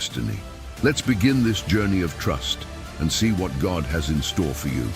destiny. Let's begin this journey of trust and see what God has in store for you.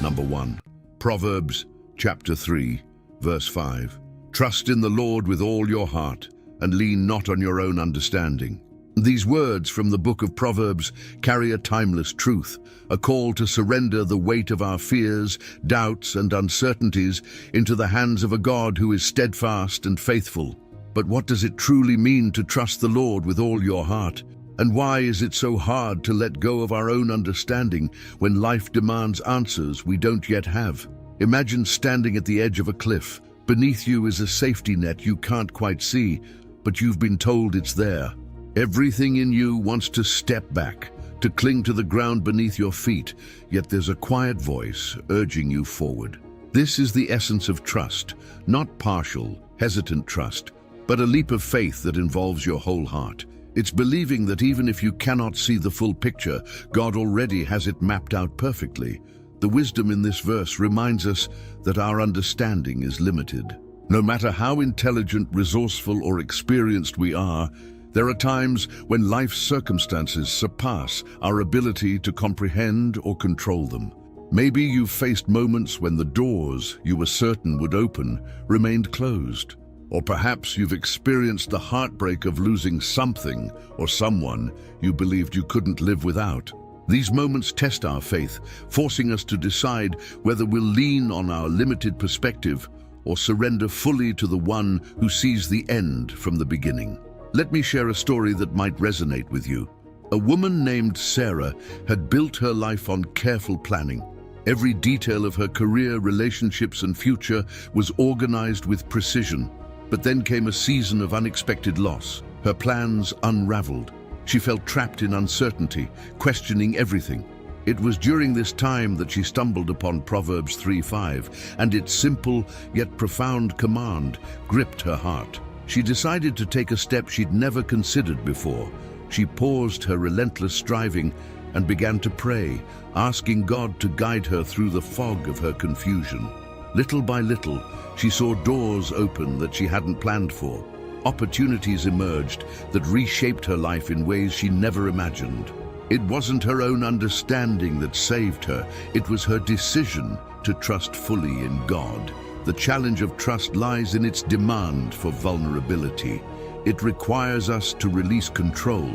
Number 1. Proverbs chapter 3, verse 5. Trust in the Lord with all your heart and lean not on your own understanding. These words from the book of Proverbs carry a timeless truth, a call to surrender the weight of our fears, doubts, and uncertainties into the hands of a God who is steadfast and faithful. But what does it truly mean to trust the Lord with all your heart? And why is it so hard to let go of our own understanding when life demands answers we don't yet have? Imagine standing at the edge of a cliff. Beneath you is a safety net you can't quite see, but you've been told it's there. Everything in you wants to step back, to cling to the ground beneath your feet, yet there's a quiet voice urging you forward. This is the essence of trust, not partial, hesitant trust, but a leap of faith that involves your whole heart. It's believing that even if you cannot see the full picture, God already has it mapped out perfectly. The wisdom in this verse reminds us that our understanding is limited. No matter how intelligent, resourceful, or experienced we are, there are times when life's circumstances surpass our ability to comprehend or control them. Maybe you've faced moments when the doors you were certain would open remained closed. Or perhaps you've experienced the heartbreak of losing something or someone you believed you couldn't live without. These moments test our faith, forcing us to decide whether we'll lean on our limited perspective or surrender fully to the one who sees the end from the beginning. Let me share a story that might resonate with you. A woman named Sarah had built her life on careful planning. Every detail of her career, relationships, and future was organized with precision. But then came a season of unexpected loss. Her plans unraveled. She felt trapped in uncertainty, questioning everything. It was during this time that she stumbled upon Proverbs 3:5, and its simple yet profound command gripped her heart. She decided to take a step she'd never considered before. She paused her relentless striving and began to pray, asking God to guide her through the fog of her confusion. Little by little, she saw doors open that she hadn't planned for. Opportunities emerged that reshaped her life in ways she never imagined. It wasn't her own understanding that saved her, it was her decision to trust fully in God. The challenge of trust lies in its demand for vulnerability. It requires us to release control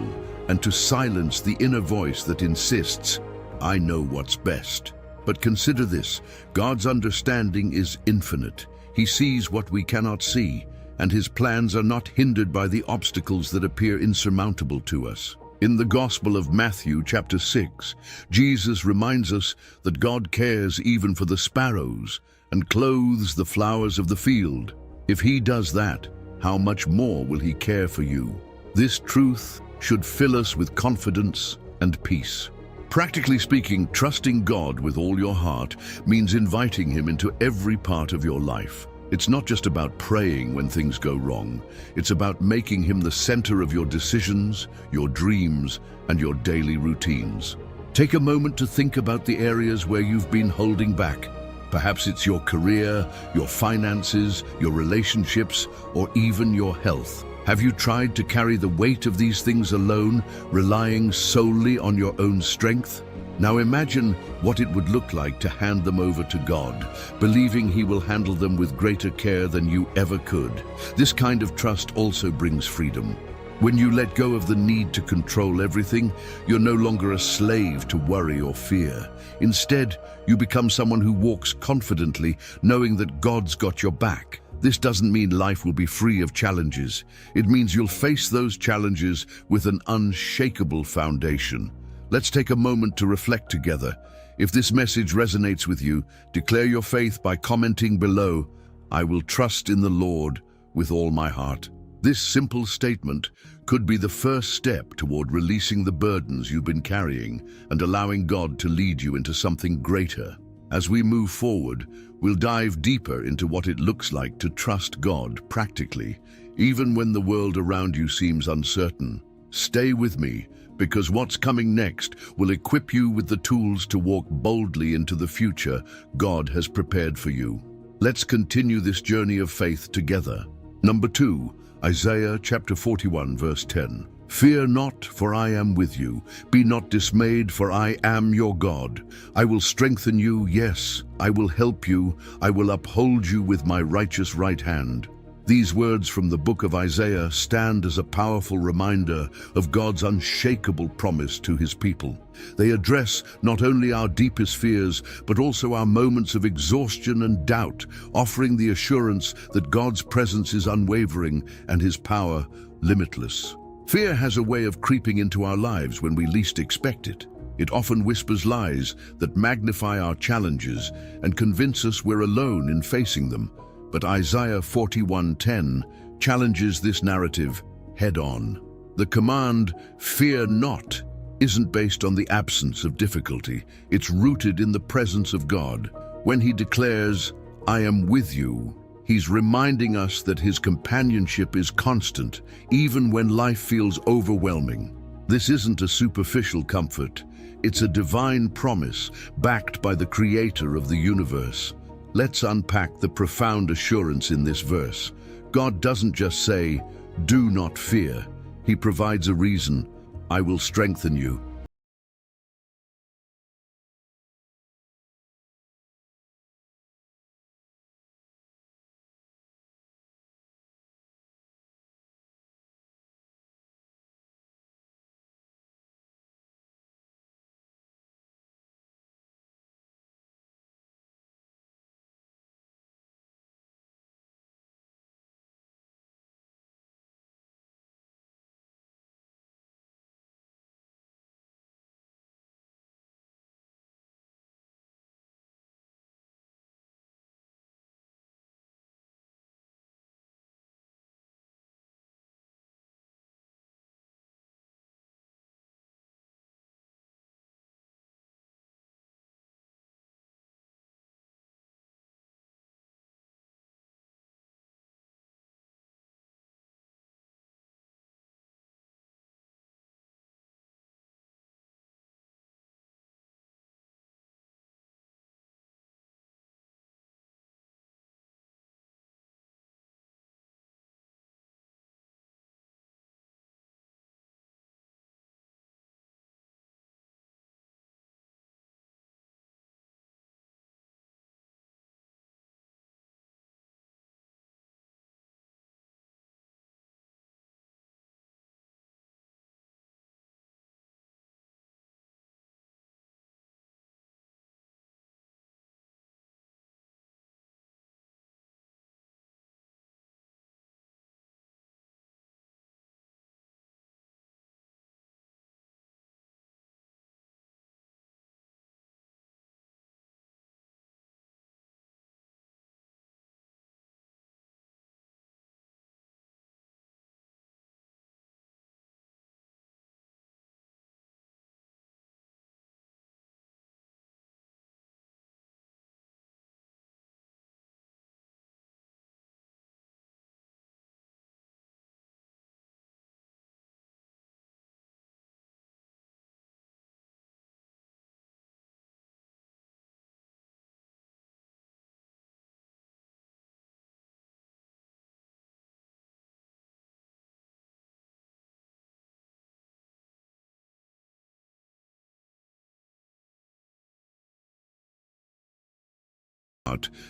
and to silence the inner voice that insists, "I know what's best." But consider this, God's understanding is infinite. He sees what we cannot see, and his plans are not hindered by the obstacles that appear insurmountable to us. In the Gospel of Matthew, chapter 6, Jesus reminds us that God cares even for the sparrows and clothes the flowers of the field. If he does that, how much more will he care for you? This truth should fill us with confidence and peace. Practically speaking, trusting God with all your heart means inviting him into every part of your life. It's not just about praying when things go wrong. It's about making him the center of your decisions, your dreams, and your daily routines. Take a moment to think about the areas where you've been holding back. Perhaps it's your career, your finances, your relationships, or even your health. Have you tried to carry the weight of these things alone, relying solely on your own strength? Now imagine what it would look like to hand them over to God, believing he will handle them with greater care than you ever could. This kind of trust also brings freedom. When you let go of the need to control everything, you're no longer a slave to worry or fear. Instead, you become someone who walks confidently, knowing that God's got your back. This doesn't mean life will be free of challenges. It means you'll face those challenges with an unshakable foundation. Let's take a moment to reflect together. If this message resonates with you, declare your faith by commenting below, "I will trust in the Lord with all my heart." This simple statement could be the first step toward releasing the burdens you've been carrying and allowing God to lead you into something greater. As we move forward, we'll dive deeper into what it looks like to trust God practically, even when the world around you seems uncertain. Stay with me, because what's coming next will equip you with the tools to walk boldly into the future God has prepared for you. Let's continue this journey of faith together. Number 2, Isaiah chapter 41, verse 10. Fear not, for I am with you. Be not dismayed, for I am your God. I will strengthen you, yes, I will help you. I will uphold you with my righteous right hand. These words from the book of Isaiah stand as a powerful reminder of God's unshakable promise to his people. They address not only our deepest fears, but also our moments of exhaustion and doubt, offering the assurance that God's presence is unwavering and his power limitless. Fear has a way of creeping into our lives when we least expect it. It often whispers lies that magnify our challenges and convince us we're alone in facing them. But Isaiah 41:10 challenges this narrative head-on. The command, "Fear not," isn't based on the absence of difficulty. It's rooted in the presence of God. When he declares, "I am with you," he's reminding us that his companionship is constant, even when life feels overwhelming. This isn't a superficial comfort. It's a divine promise backed by the creator of the universe. Let's unpack the profound assurance in this verse. God doesn't just say, "Do not fear." He provides a reason. "I will strengthen you."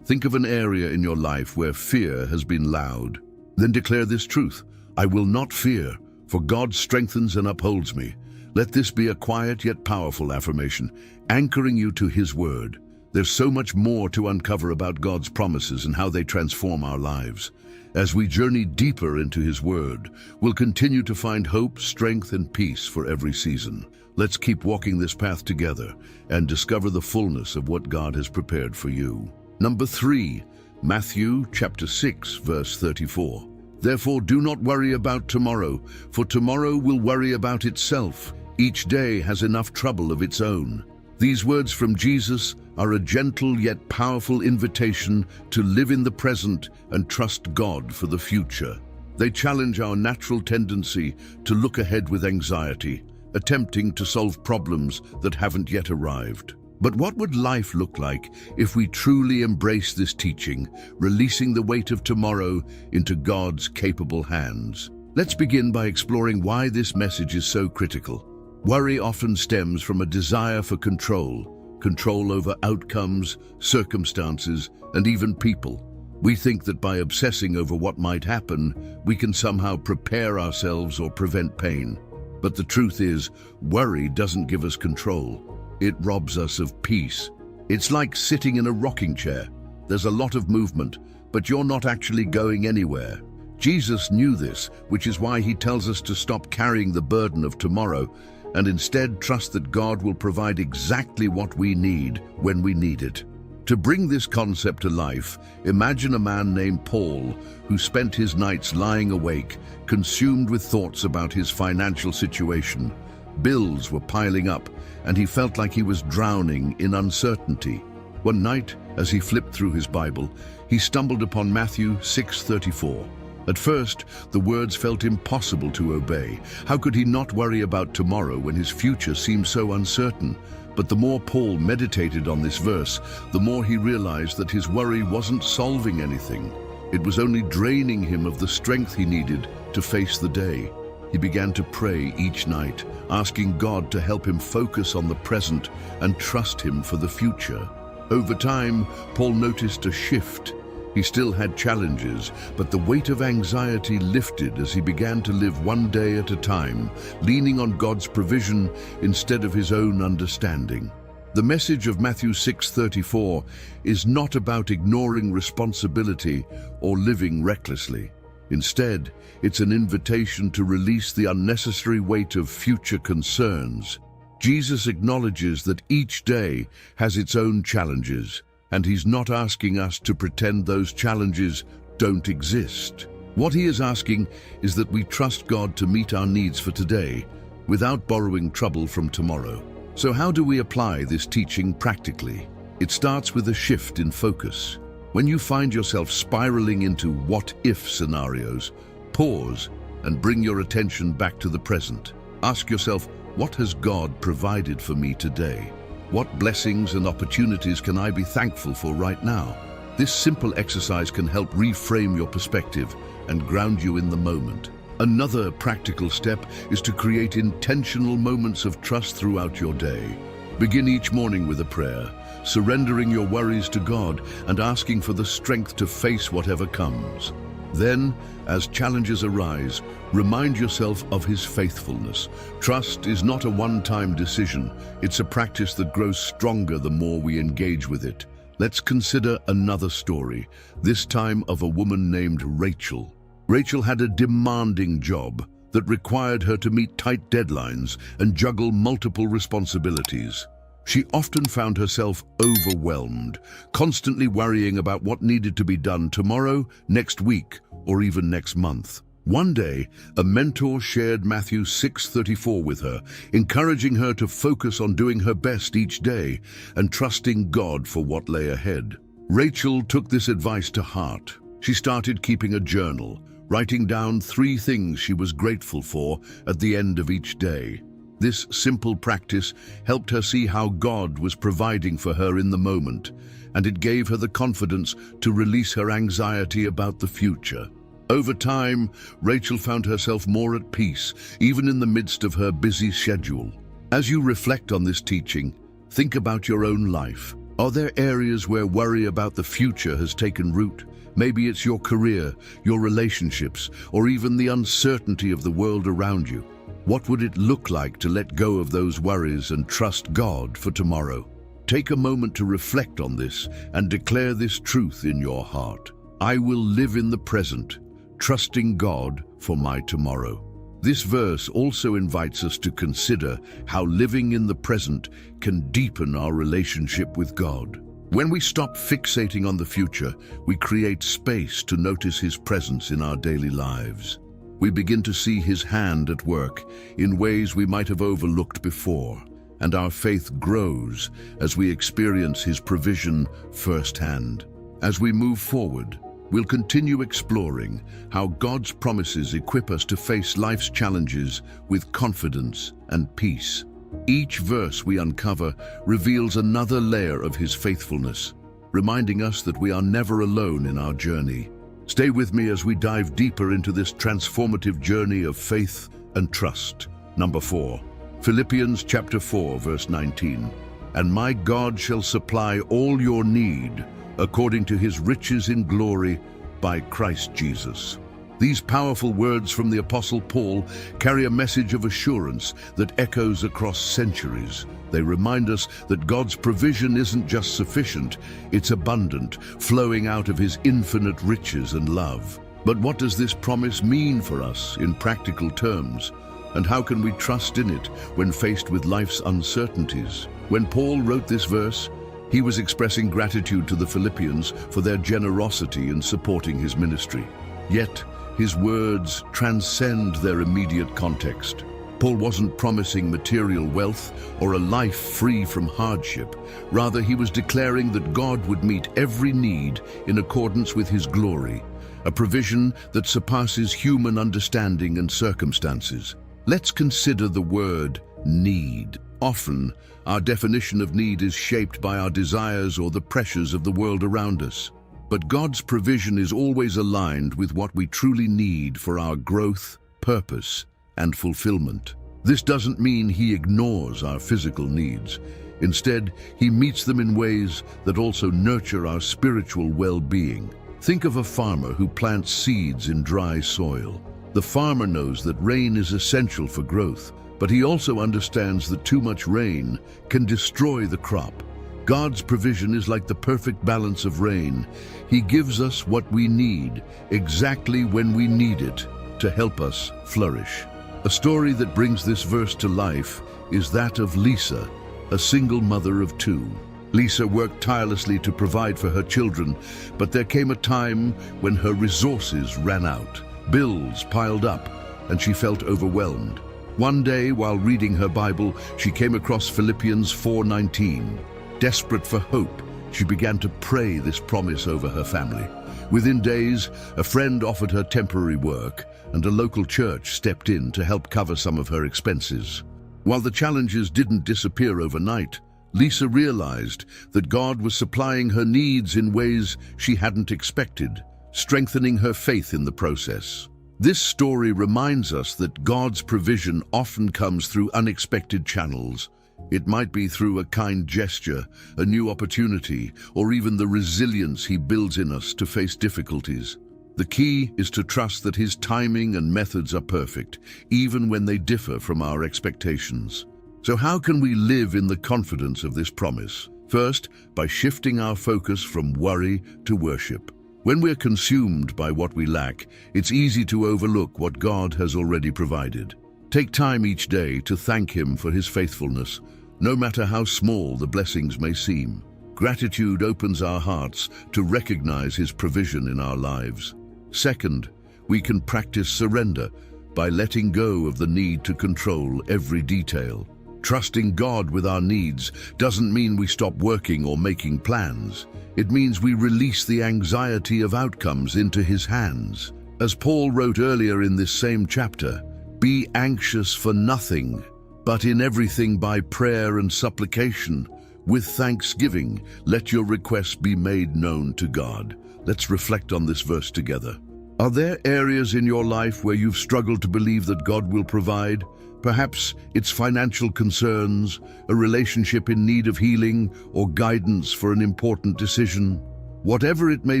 Think of an area in your life where fear has been loud. Then declare this truth: "I will not fear, for God strengthens and upholds me." Let this be a quiet yet powerful affirmation, anchoring you to his word. There's so much more to uncover about God's promises and how they transform our lives. As we journey deeper into his word, we'll continue to find hope, strength, and peace for every season. Let's keep walking this path together and discover the fullness of what God has prepared for you. Number 3, Matthew chapter 6, verse 34. Therefore do not worry about tomorrow, for tomorrow will worry about itself. Each day has enough trouble of its own. These words from Jesus are a gentle yet powerful invitation to live in the present and trust God for the future. They challenge our natural tendency to look ahead with anxiety, attempting to solve problems that haven't yet arrived. But what would life look like if we truly embrace this teaching, releasing the weight of tomorrow into God's capable hands? Let's begin by exploring why this message is so critical. Worry often stems from a desire for control over outcomes, circumstances, and even people. We think that by obsessing over what might happen, we can somehow prepare ourselves or prevent pain. But the truth is, worry doesn't give us control. It robs us of peace. It's like sitting in a rocking chair. There's a lot of movement, but you're not actually going anywhere. Jesus knew this, which is why he tells us to stop carrying the burden of tomorrow and instead trust that God will provide exactly what we need when we need it. To bring this concept to life, imagine a man named Paul who spent his nights lying awake, consumed with thoughts about his financial situation. Bills were piling up, and he felt like he was drowning in uncertainty. One night, as he flipped through his Bible, he stumbled upon Matthew 6:34. At first, the words felt impossible to obey. How could he not worry about tomorrow when his future seemed so uncertain? But the more Paul meditated on this verse, the more he realized that his worry wasn't solving anything. It was only draining him of the strength he needed to face the day. He began to pray each night, asking God to help him focus on the present and trust him for the future. Over time, Paul noticed a shift. He still had challenges, but the weight of anxiety lifted as he began to live one day at a time, leaning on God's provision instead of his own understanding. The message of Matthew 6:34 is not about ignoring responsibility or living recklessly. Instead, it's an invitation to release the unnecessary weight of future concerns. Jesus acknowledges that each day has its own challenges, and he's not asking us to pretend those challenges don't exist. What he is asking is that we trust God to meet our needs for today without borrowing trouble from tomorrow. So how do we apply this teaching practically? It starts with a shift in focus. When you find yourself spiraling into what-if scenarios, pause and bring your attention back to the present. Ask yourself, what has God provided for me today? What blessings and opportunities can I be thankful for right now? This simple exercise can help reframe your perspective and ground you in the moment. Another practical step is to create intentional moments of trust throughout your day. Begin each morning with a prayer, surrendering your worries to God and asking for the strength to face whatever comes. Then, as challenges arise, remind yourself of his faithfulness. Trust is not a one-time decision. It's a practice that grows stronger the more we engage with it. Let's consider another story, this time of a woman named Rachel. Rachel had a demanding job that required her to meet tight deadlines and juggle multiple responsibilities. She often found herself overwhelmed, constantly worrying about what needed to be done tomorrow, next week, or even next month. One day, a mentor shared Matthew 6:34 with her, encouraging her to focus on doing her best each day and trusting God for what lay ahead. Rachel took this advice to heart. She started keeping a journal, writing down 3 things she was grateful for at the end of each day. This simple practice helped her see how God was providing for her in the moment, and it gave her the confidence to release her anxiety about the future. Over time, Rachel found herself more at peace, even in the midst of her busy schedule. As you reflect on this teaching, think about your own life. Are there areas where worry about the future has taken root? Maybe it's your career, your relationships, or even the uncertainty of the world around you. What would it look like to let go of those worries and trust God for tomorrow? Take a moment to reflect on this and declare this truth in your heart. I will live in the present, trusting God for my tomorrow. This verse also invites us to consider how living in the present can deepen our relationship with God. When we stop fixating on the future, we create space to notice His presence in our daily lives. We begin to see His hand at work in ways we might have overlooked before, and our faith grows as we experience His provision firsthand. As we move forward, we'll continue exploring how God's promises equip us to face life's challenges with confidence and peace. Each verse we uncover reveals another layer of His faithfulness, reminding us that we are never alone in our journey. Stay with me as we dive deeper into this transformative journey of faith and trust. Number 4, Philippians chapter 4, verse 19. And my God shall supply all your need according to his riches in glory by Christ Jesus. These powerful words from the Apostle Paul carry a message of assurance that echoes across centuries. They remind us that God's provision isn't just sufficient, it's abundant, flowing out of his infinite riches and love. But what does this promise mean for us in practical terms? And how can we trust in it when faced with life's uncertainties? When Paul wrote this verse, he was expressing gratitude to the Philippians for their generosity in supporting his ministry. Yet, his words transcend their immediate context. Paul wasn't promising material wealth or a life free from hardship. Rather, he was declaring that God would meet every need in accordance with his glory, a provision that surpasses human understanding and circumstances. Let's consider the word need. Often, our definition of need is shaped by our desires or the pressures of the world around us. But God's provision is always aligned with what we truly need for our growth, purpose, and fulfillment. This doesn't mean he ignores our physical needs. Instead, he meets them in ways that also nurture our spiritual well-being. Think of a farmer who plants seeds in dry soil. The farmer knows that rain is essential for growth, but he also understands that too much rain can destroy the crop. God's provision is like the perfect balance of rain. He gives us what we need, exactly when we need it, to help us flourish. A story that brings this verse to life is that of Lisa, a single mother of 2. Lisa worked tirelessly to provide for her children, but there came a time when her resources ran out. Bills piled up, and she felt overwhelmed. One day, while reading her Bible, she came across Philippians 4:19. Desperate for hope, she began to pray this promise over her family. Within days, a friend offered her temporary work, and a local church stepped in to help cover some of her expenses. While the challenges didn't disappear overnight, Lisa realized that God was supplying her needs in ways she hadn't expected, strengthening her faith in the process. This story reminds us that God's provision often comes through unexpected channels. It might be through a kind gesture, a new opportunity, or even the resilience he builds in us to face difficulties. The key is to trust that his timing and methods are perfect, even when they differ from our expectations. So how can we live in the confidence of this promise? First, by shifting our focus from worry to worship. When we're consumed by what we lack, it's easy to overlook what God has already provided. Take time each day to thank him for his faithfulness, no matter how small the blessings may seem. Gratitude opens our hearts to recognize his provision in our lives. Second, we can practice surrender by letting go of the need to control every detail. Trusting God with our needs doesn't mean we stop working or making plans. It means we release the anxiety of outcomes into his hands. As Paul wrote earlier in this same chapter, "Be anxious for nothing, but in everything by prayer and supplication, with thanksgiving, let your requests be made known to God." Let's reflect on this verse together. Are there areas in your life where you've struggled to believe that God will provide? Perhaps it's financial concerns, a relationship in need of healing, or guidance for an important decision. Whatever it may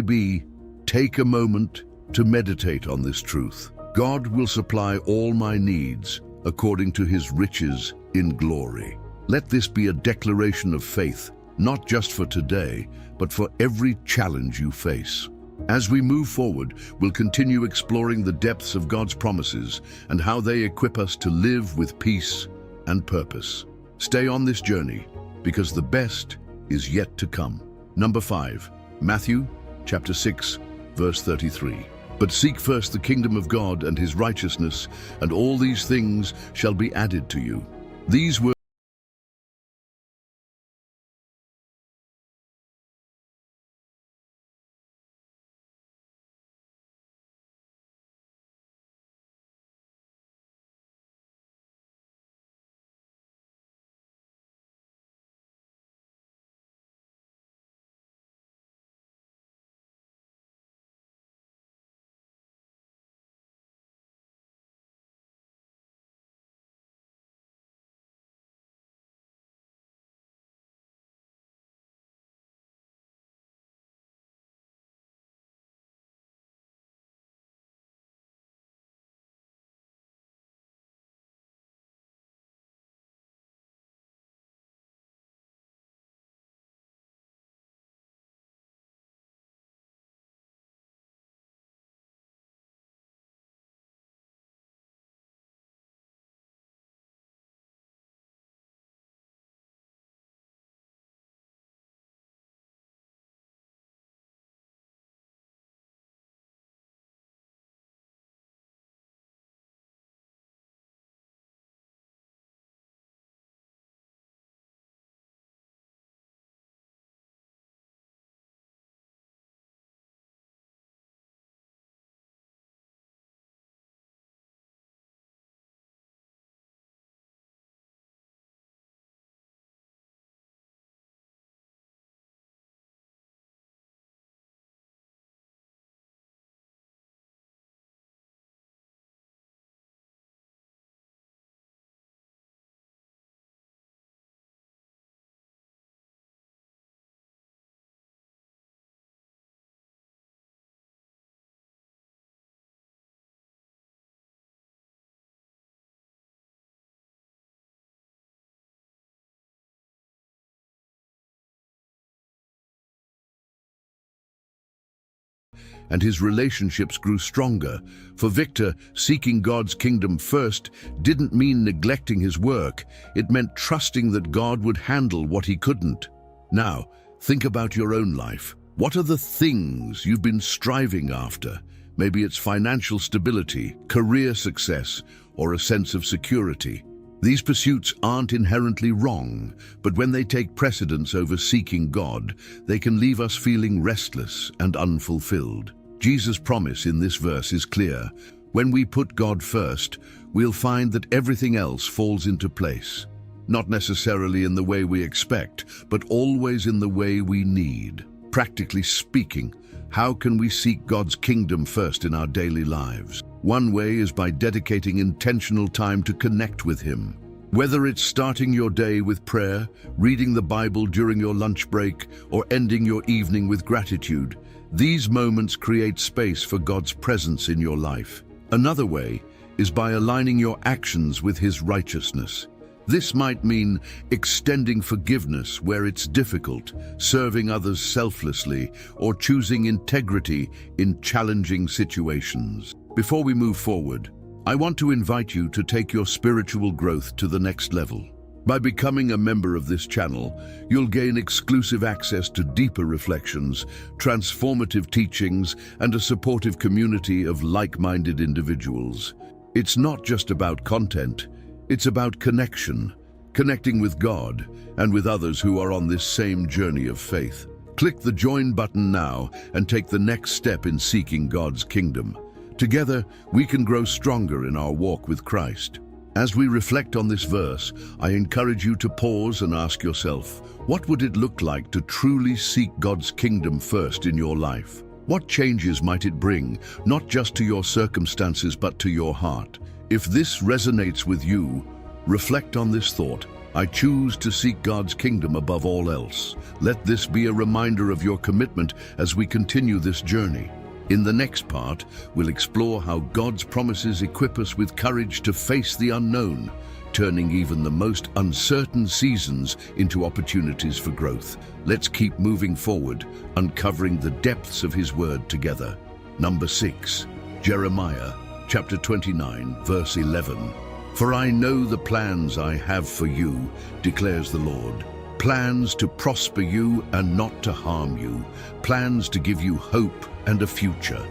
be, take a moment to meditate on this truth. God will supply all my needs according to his riches in glory. Let this be a declaration of faith, not just for today, but for every challenge you face. As we move forward, we'll continue exploring the depths of God's promises and how they equip us to live with peace and purpose. Stay on this journey, because the best is yet to come. Number 5, Matthew chapter 6, verse 33. But seek first the kingdom of God and his righteousness, and all these things shall be added to you. These words and his relationships grew stronger. For Victor, seeking God's kingdom first didn't mean neglecting his work. It meant trusting that God would handle what he couldn't. Now, think about your own life. What are the things you've been striving after? Maybe it's financial stability, career success, or a sense of security. These pursuits aren't inherently wrong, but when they take precedence over seeking God, they can leave us feeling restless and unfulfilled. Jesus' promise in this verse is clear. When we put God first, we'll find that everything else falls into place. Not necessarily in the way we expect, but always in the way we need. Practically speaking, how can we seek God's kingdom first in our daily lives? One way is by dedicating intentional time to connect with Him. Whether it's starting your day with prayer, reading the Bible during your lunch break, or ending your evening with gratitude, these moments create space for God's presence in your life. Another way is by aligning your actions with His righteousness. This might mean extending forgiveness where it's difficult, serving others selflessly, or choosing integrity in challenging situations. Before we move forward, I want to invite you to take your spiritual growth to the next level. By becoming a member of this channel, you'll gain exclusive access to deeper reflections, transformative teachings, and a supportive community of like-minded individuals. It's not just about content, it's about connection, connecting with God and with others who are on this same journey of faith. Click the Join button now and take the next step in seeking God's kingdom. Together, we can grow stronger in our walk with Christ. As we reflect on this verse, I encourage you to pause and ask yourself, what would it look like to truly seek God's kingdom first in your life? What changes might it bring, not just to your circumstances but to your heart? If this resonates with you, reflect on this thought. I choose to seek God's kingdom above all else. Let this be a reminder of your commitment as we continue this journey. In the next part, we'll explore how God's promises equip us with courage to face the unknown, turning even the most uncertain seasons into opportunities for growth. Let's keep moving forward, uncovering the depths of His word together. Number 6, Jeremiah, chapter 29, verse 11. For I know the plans I have for you, declares the Lord. Plans to prosper you and not to harm you. Plans to give you hope and a future.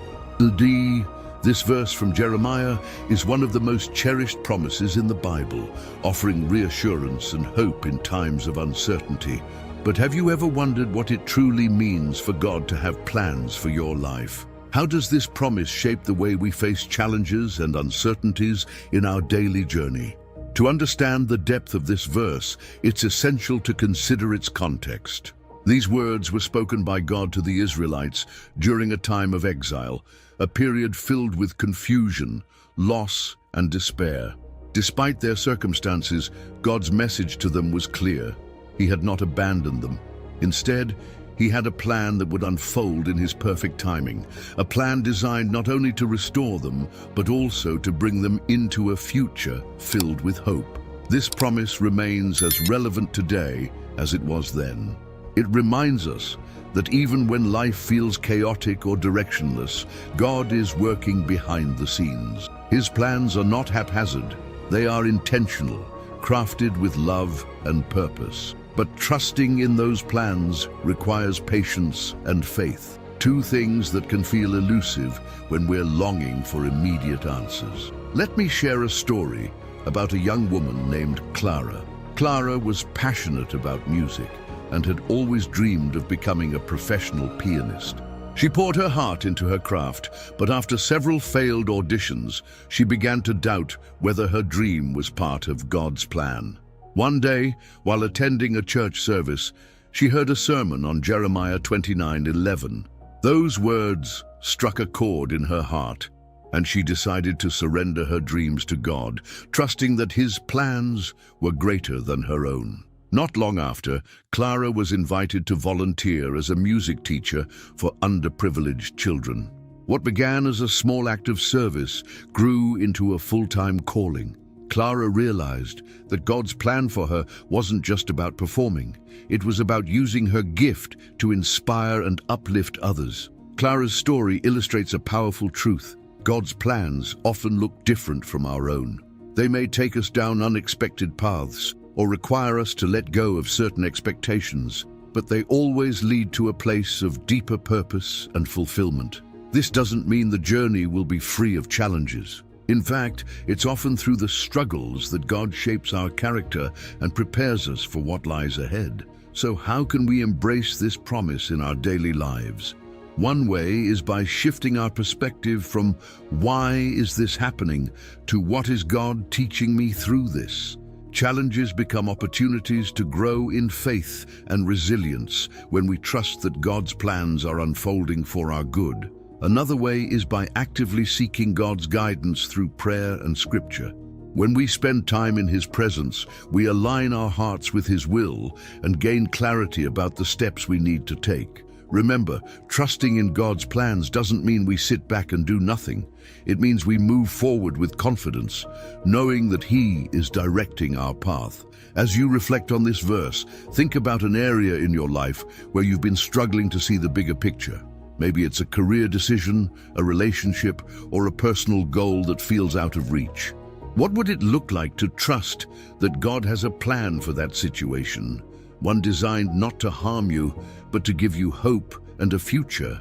This verse from Jeremiah is one of the most cherished promises in the Bible, offering reassurance and hope in times of uncertainty. But have you ever wondered what it truly means for God to have plans for your life? How does this promise shape the way we face challenges and uncertainties in our daily journey? To understand the depth of this verse, it's essential to consider its context. These words were spoken by God to the Israelites during a time of exile, a period filled with confusion, loss, and despair. Despite their circumstances, God's message to them was clear. He had not abandoned them. Instead, He had a plan that would unfold in His perfect timing, a plan designed not only to restore them, but also to bring them into a future filled with hope. This promise remains as relevant today as it was then. It reminds us that even when life feels chaotic or directionless, God is working behind the scenes. His plans are not haphazard. They are intentional, crafted with love and purpose. But trusting in those plans requires patience and faith, two things that can feel elusive when we're longing for immediate answers. Let me share a story about a young woman named Clara. Clara was passionate about music and had always dreamed of becoming a professional pianist. She poured her heart into her craft, but after several failed auditions, she began to doubt whether her dream was part of God's plan. One day, while attending a church service, she heard a sermon on Jeremiah 29:11. Those words struck a chord in her heart, and she decided to surrender her dreams to God, trusting that His plans were greater than her own. Not long after, Clara was invited to volunteer as a music teacher for underprivileged children. What began as a small act of service grew into a full-time calling. Clara realized that God's plan for her wasn't just about performing. It was about using her gift to inspire and uplift others. Clara's story illustrates a powerful truth. God's plans often look different from our own. They may take us down unexpected paths or require us to let go of certain expectations, but they always lead to a place of deeper purpose and fulfillment. This doesn't mean the journey will be free of challenges. In fact, it's often through the struggles that God shapes our character and prepares us for what lies ahead. So how can we embrace this promise in our daily lives? One way is by shifting our perspective from "why is this happening" to "what is God teaching me through this?" Challenges become opportunities to grow in faith and resilience when we trust that God's plans are unfolding for our good. Another way is by actively seeking God's guidance through prayer and scripture. When we spend time in His presence, we align our hearts with His will and gain clarity about the steps we need to take. Remember, trusting in God's plans doesn't mean we sit back and do nothing. It means we move forward with confidence, knowing that He is directing our path. As you reflect on this verse, think about an area in your life where you've been struggling to see the bigger picture. Maybe it's a career decision, a relationship, or a personal goal that feels out of reach. What would it look like to trust that God has a plan for that situation? One designed not to harm you, but to give you hope and a future.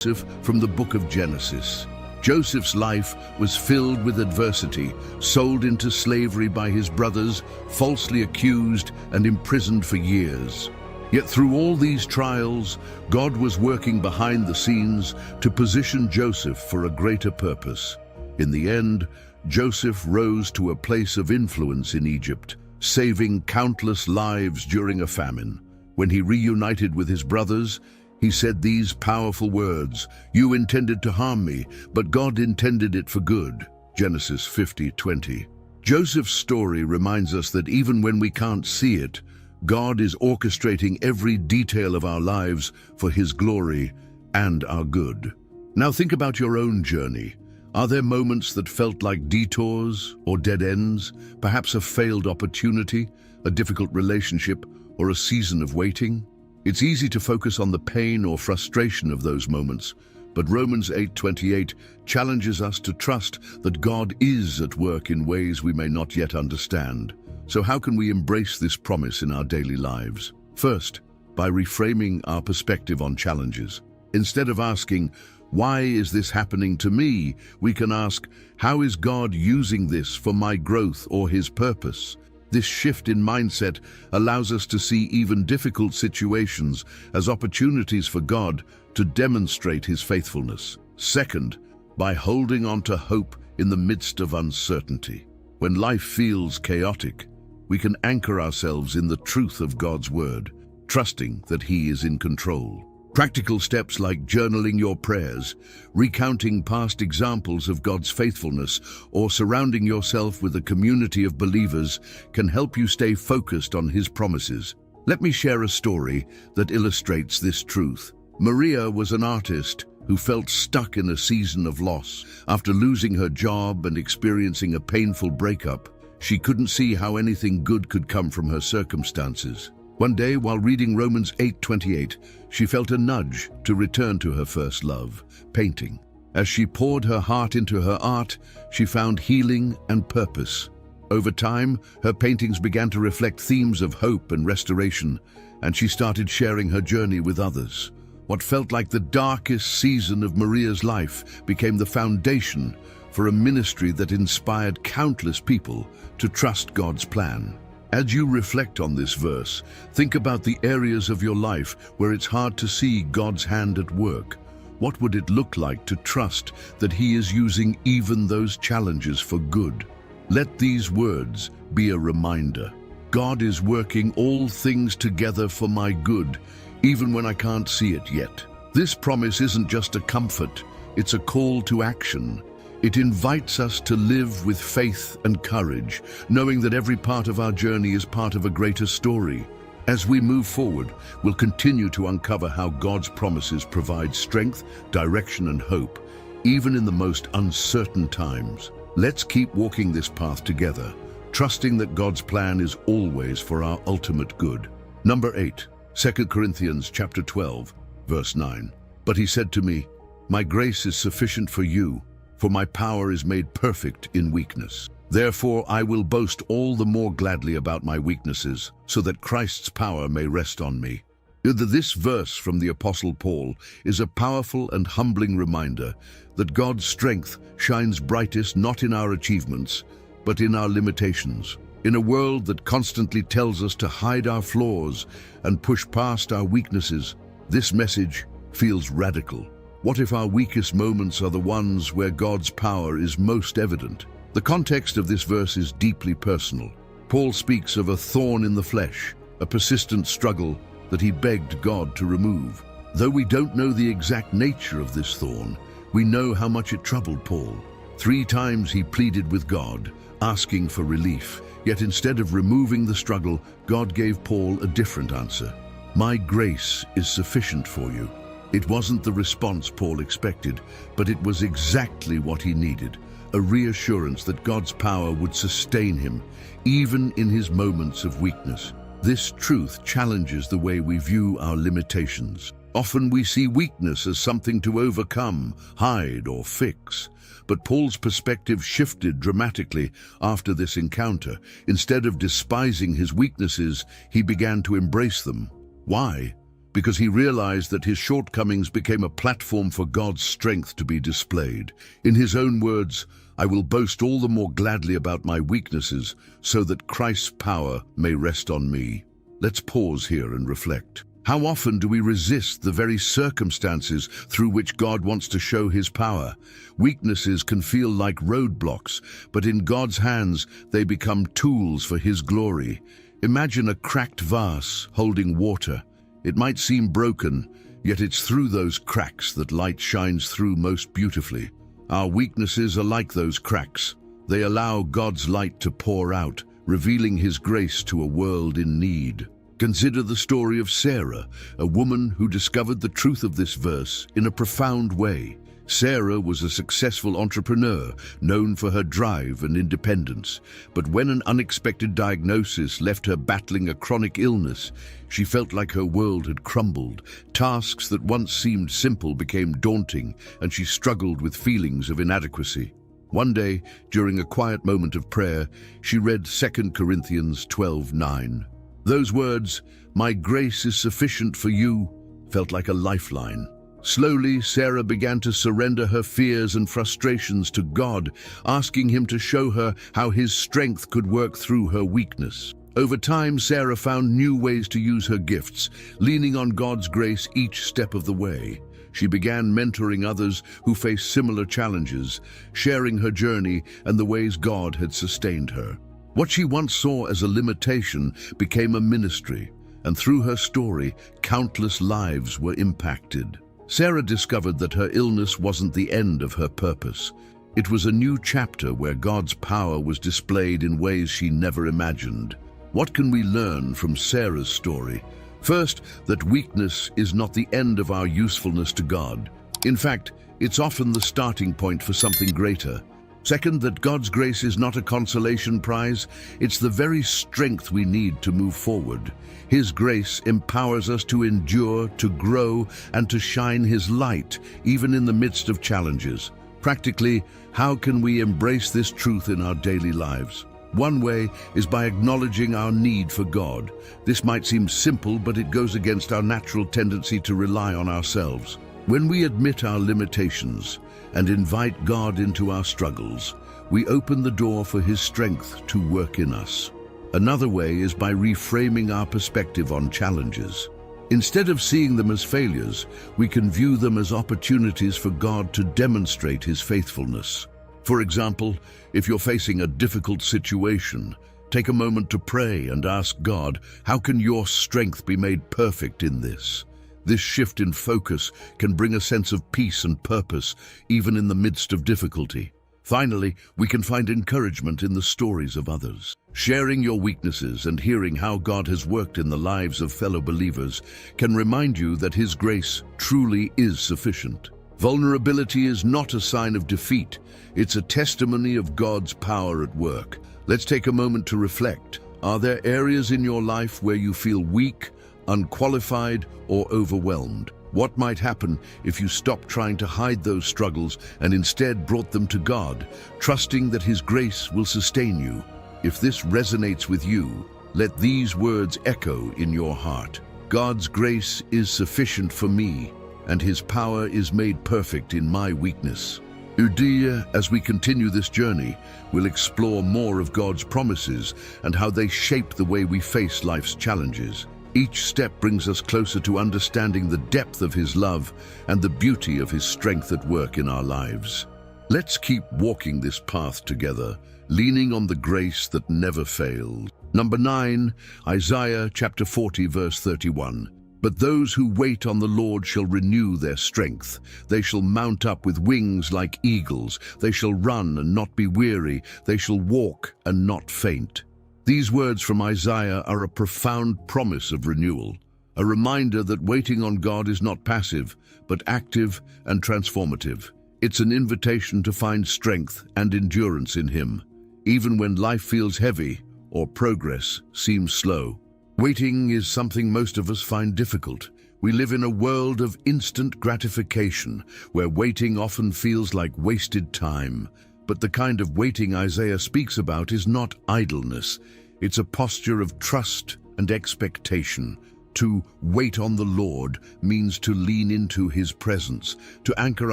Joseph from the book of Genesis. Joseph's life was filled with adversity, sold into slavery by his brothers, falsely accused and imprisoned for years. Yet through all these trials, God was working behind the scenes to position Joseph for a greater purpose. In the end, Joseph rose to a place of influence in Egypt, saving countless lives during a famine. When he reunited with his brothers, he said these powerful words, "You intended to harm me, but God intended it for good." Genesis 50:20. Joseph's story reminds us that even when we can't see it, God is orchestrating every detail of our lives for His glory and our good. Now think about your own journey. Are there moments that felt like detours or dead ends, perhaps a failed opportunity, a difficult relationship, or a season of waiting? It's easy to focus on the pain or frustration of those moments, but Romans 8:28 challenges us to trust that God is at work in ways we may not yet understand. So how can we embrace this promise in our daily lives? First, by reframing our perspective on challenges. Instead of asking, "Why is this happening to me?" we can ask, "How is God using this for my growth or His purpose?" This shift in mindset allows us to see even difficult situations as opportunities for God to demonstrate His faithfulness. Second, by holding on to hope in the midst of uncertainty. When life feels chaotic, we can anchor ourselves in the truth of God's word, trusting that He is in control. Practical steps like journaling your prayers, recounting past examples of God's faithfulness, or surrounding yourself with a community of believers can help you stay focused on His promises. Let me share a story that illustrates this truth. Maria was an artist who felt stuck in a season of loss. After losing her job and experiencing a painful breakup, she couldn't see how anything good could come from her circumstances. One day, while reading Romans 8:28, she felt a nudge to return to her first love, painting. As she poured her heart into her art, she found healing and purpose. Over time, her paintings began to reflect themes of hope and restoration, and she started sharing her journey with others. What felt like the darkest season of Maria's life became the foundation for a ministry that inspired countless people to trust God's plan. As you reflect on this verse, think about the areas of your life where it's hard to see God's hand at work. What would it look like to trust that He is using even those challenges for good? Let these words be a reminder. God is working all things together for my good, even when I can't see it yet. This promise isn't just a comfort, it's a call to action. It invites us to live with faith and courage, knowing that every part of our journey is part of a greater story. As we move forward, we'll continue to uncover how God's promises provide strength, direction, and hope, even in the most uncertain times. Let's keep walking this path together, trusting that God's plan is always for our ultimate good. Number 8, 2 Corinthians chapter 12, verse 9. But He said to me, "My grace is sufficient for you, for my power is made perfect in weakness. Therefore I will boast all the more gladly about my weaknesses, so that Christ's power may rest on me." This verse from the Apostle Paul is a powerful and humbling reminder that God's strength shines brightest not in our achievements, but in our limitations. In a world that constantly tells us to hide our flaws and push past our weaknesses, this message feels radical. What if our weakest moments are the ones where God's power is most evident? The context of this verse is deeply personal. Paul speaks of a thorn in the flesh, a persistent struggle that he begged God to remove. Though we don't know the exact nature of this thorn, we know how much it troubled Paul. 3 times he pleaded with God, asking for relief. Yet instead of removing the struggle, God gave Paul a different answer. "My grace is sufficient for you." It wasn't the response Paul expected, but it was exactly what he needed, a reassurance that God's power would sustain him, even in his moments of weakness. This truth challenges the way we view our limitations. Often we see weakness as something to overcome, hide, or fix. But Paul's perspective shifted dramatically after this encounter. Instead of despising his weaknesses, he began to embrace them. Why? Because he realized that his shortcomings became a platform for God's strength to be displayed. In his own words, "I will boast all the more gladly about my weaknesses, so that Christ's power may rest on me." Let's pause here and reflect. How often do we resist the very circumstances through which God wants to show His power? Weaknesses can feel like roadblocks, but in God's hands they become tools for His glory. Imagine a cracked vase holding water. It might seem broken, yet it's through those cracks that light shines through most beautifully. Our weaknesses are like those cracks. They allow God's light to pour out, revealing His grace to a world in need. Consider the story of Sarah, a woman who discovered the truth of this verse in a profound way. Sarah was a successful entrepreneur, known for her drive and independence. But when an unexpected diagnosis left her battling a chronic illness, she felt like her world had crumbled. Tasks that once seemed simple became daunting, and she struggled with feelings of inadequacy. One day, during a quiet moment of prayer, she read 2 Corinthians 12:9. Those words, "My grace is sufficient for you," felt like a lifeline. Slowly, Sarah began to surrender her fears and frustrations to God, asking Him to show her how His strength could work through her weakness. Over time, Sarah found new ways to use her gifts, leaning on God's grace each step of the way. she began mentoring others who faced similar challenges, sharing her journey and the ways God had sustained her. What she once saw as a limitation became a ministry, and through her story, countless lives were impacted. Sarah discovered that her illness wasn't the end of her purpose. It was a new chapter where God's power was displayed in ways she never imagined. What can we learn from Sarah's story? First, that weakness is not the end of our usefulness to God. In fact, it's often the starting point for something greater. Second, that God's grace is not a consolation prize, it's the very strength we need to move forward. His grace empowers us to endure, to grow, and to shine His light, even in the midst of challenges. Practically, how can we embrace this truth in our daily lives? One way is by acknowledging our need for God. This might seem simple, but it goes against our natural tendency to rely on ourselves. When we admit our limitations and invite God into our struggles, we open the door for His strength to work in us. Another way is by reframing our perspective on challenges. Instead of seeing them as failures, we can view them as opportunities for God to demonstrate His faithfulness. For example, if you're facing a difficult situation, take a moment to pray and ask God, how can your strength be made perfect in this? This shift in focus can bring a sense of peace and purpose, even in the midst of difficulty. Finally, we can find encouragement in the stories of others. Sharing your weaknesses and hearing how God has worked in the lives of fellow believers can remind you that His grace truly is sufficient. Vulnerability is not a sign of defeat. It's a testimony of God's power at work. Let's take a moment to reflect. Are there areas in your life where you feel weak, unqualified, or overwhelmed? What might happen if you stopped trying to hide those struggles and instead brought them to God, trusting that His grace will sustain you? If this resonates with you, let these words echo in your heart. God's grace is sufficient for me, and His power is made perfect in my weakness. As we continue this journey, we'll explore more of God's promises and how they shape the way we face life's challenges. Each step brings us closer to understanding the depth of His love and the beauty of His strength at work in our lives. Let's keep walking this path together, leaning on the grace that never fails. Number 9, Isaiah chapter 40, verse 31. But those who wait on the Lord shall renew their strength. They shall mount up with wings like eagles. They shall run and not be weary. They shall walk and not faint. These words from Isaiah are a profound promise of renewal, a reminder that waiting on God is not passive, but active and transformative. It's an invitation to find strength and endurance in Him, even when life feels heavy or progress seems slow. Waiting is something most of us find difficult. We live in a world of instant gratification, where waiting often feels like wasted time. But the kind of waiting Isaiah speaks about is not idleness. It's a posture of trust and expectation. To wait on the Lord means to lean into His presence, to anchor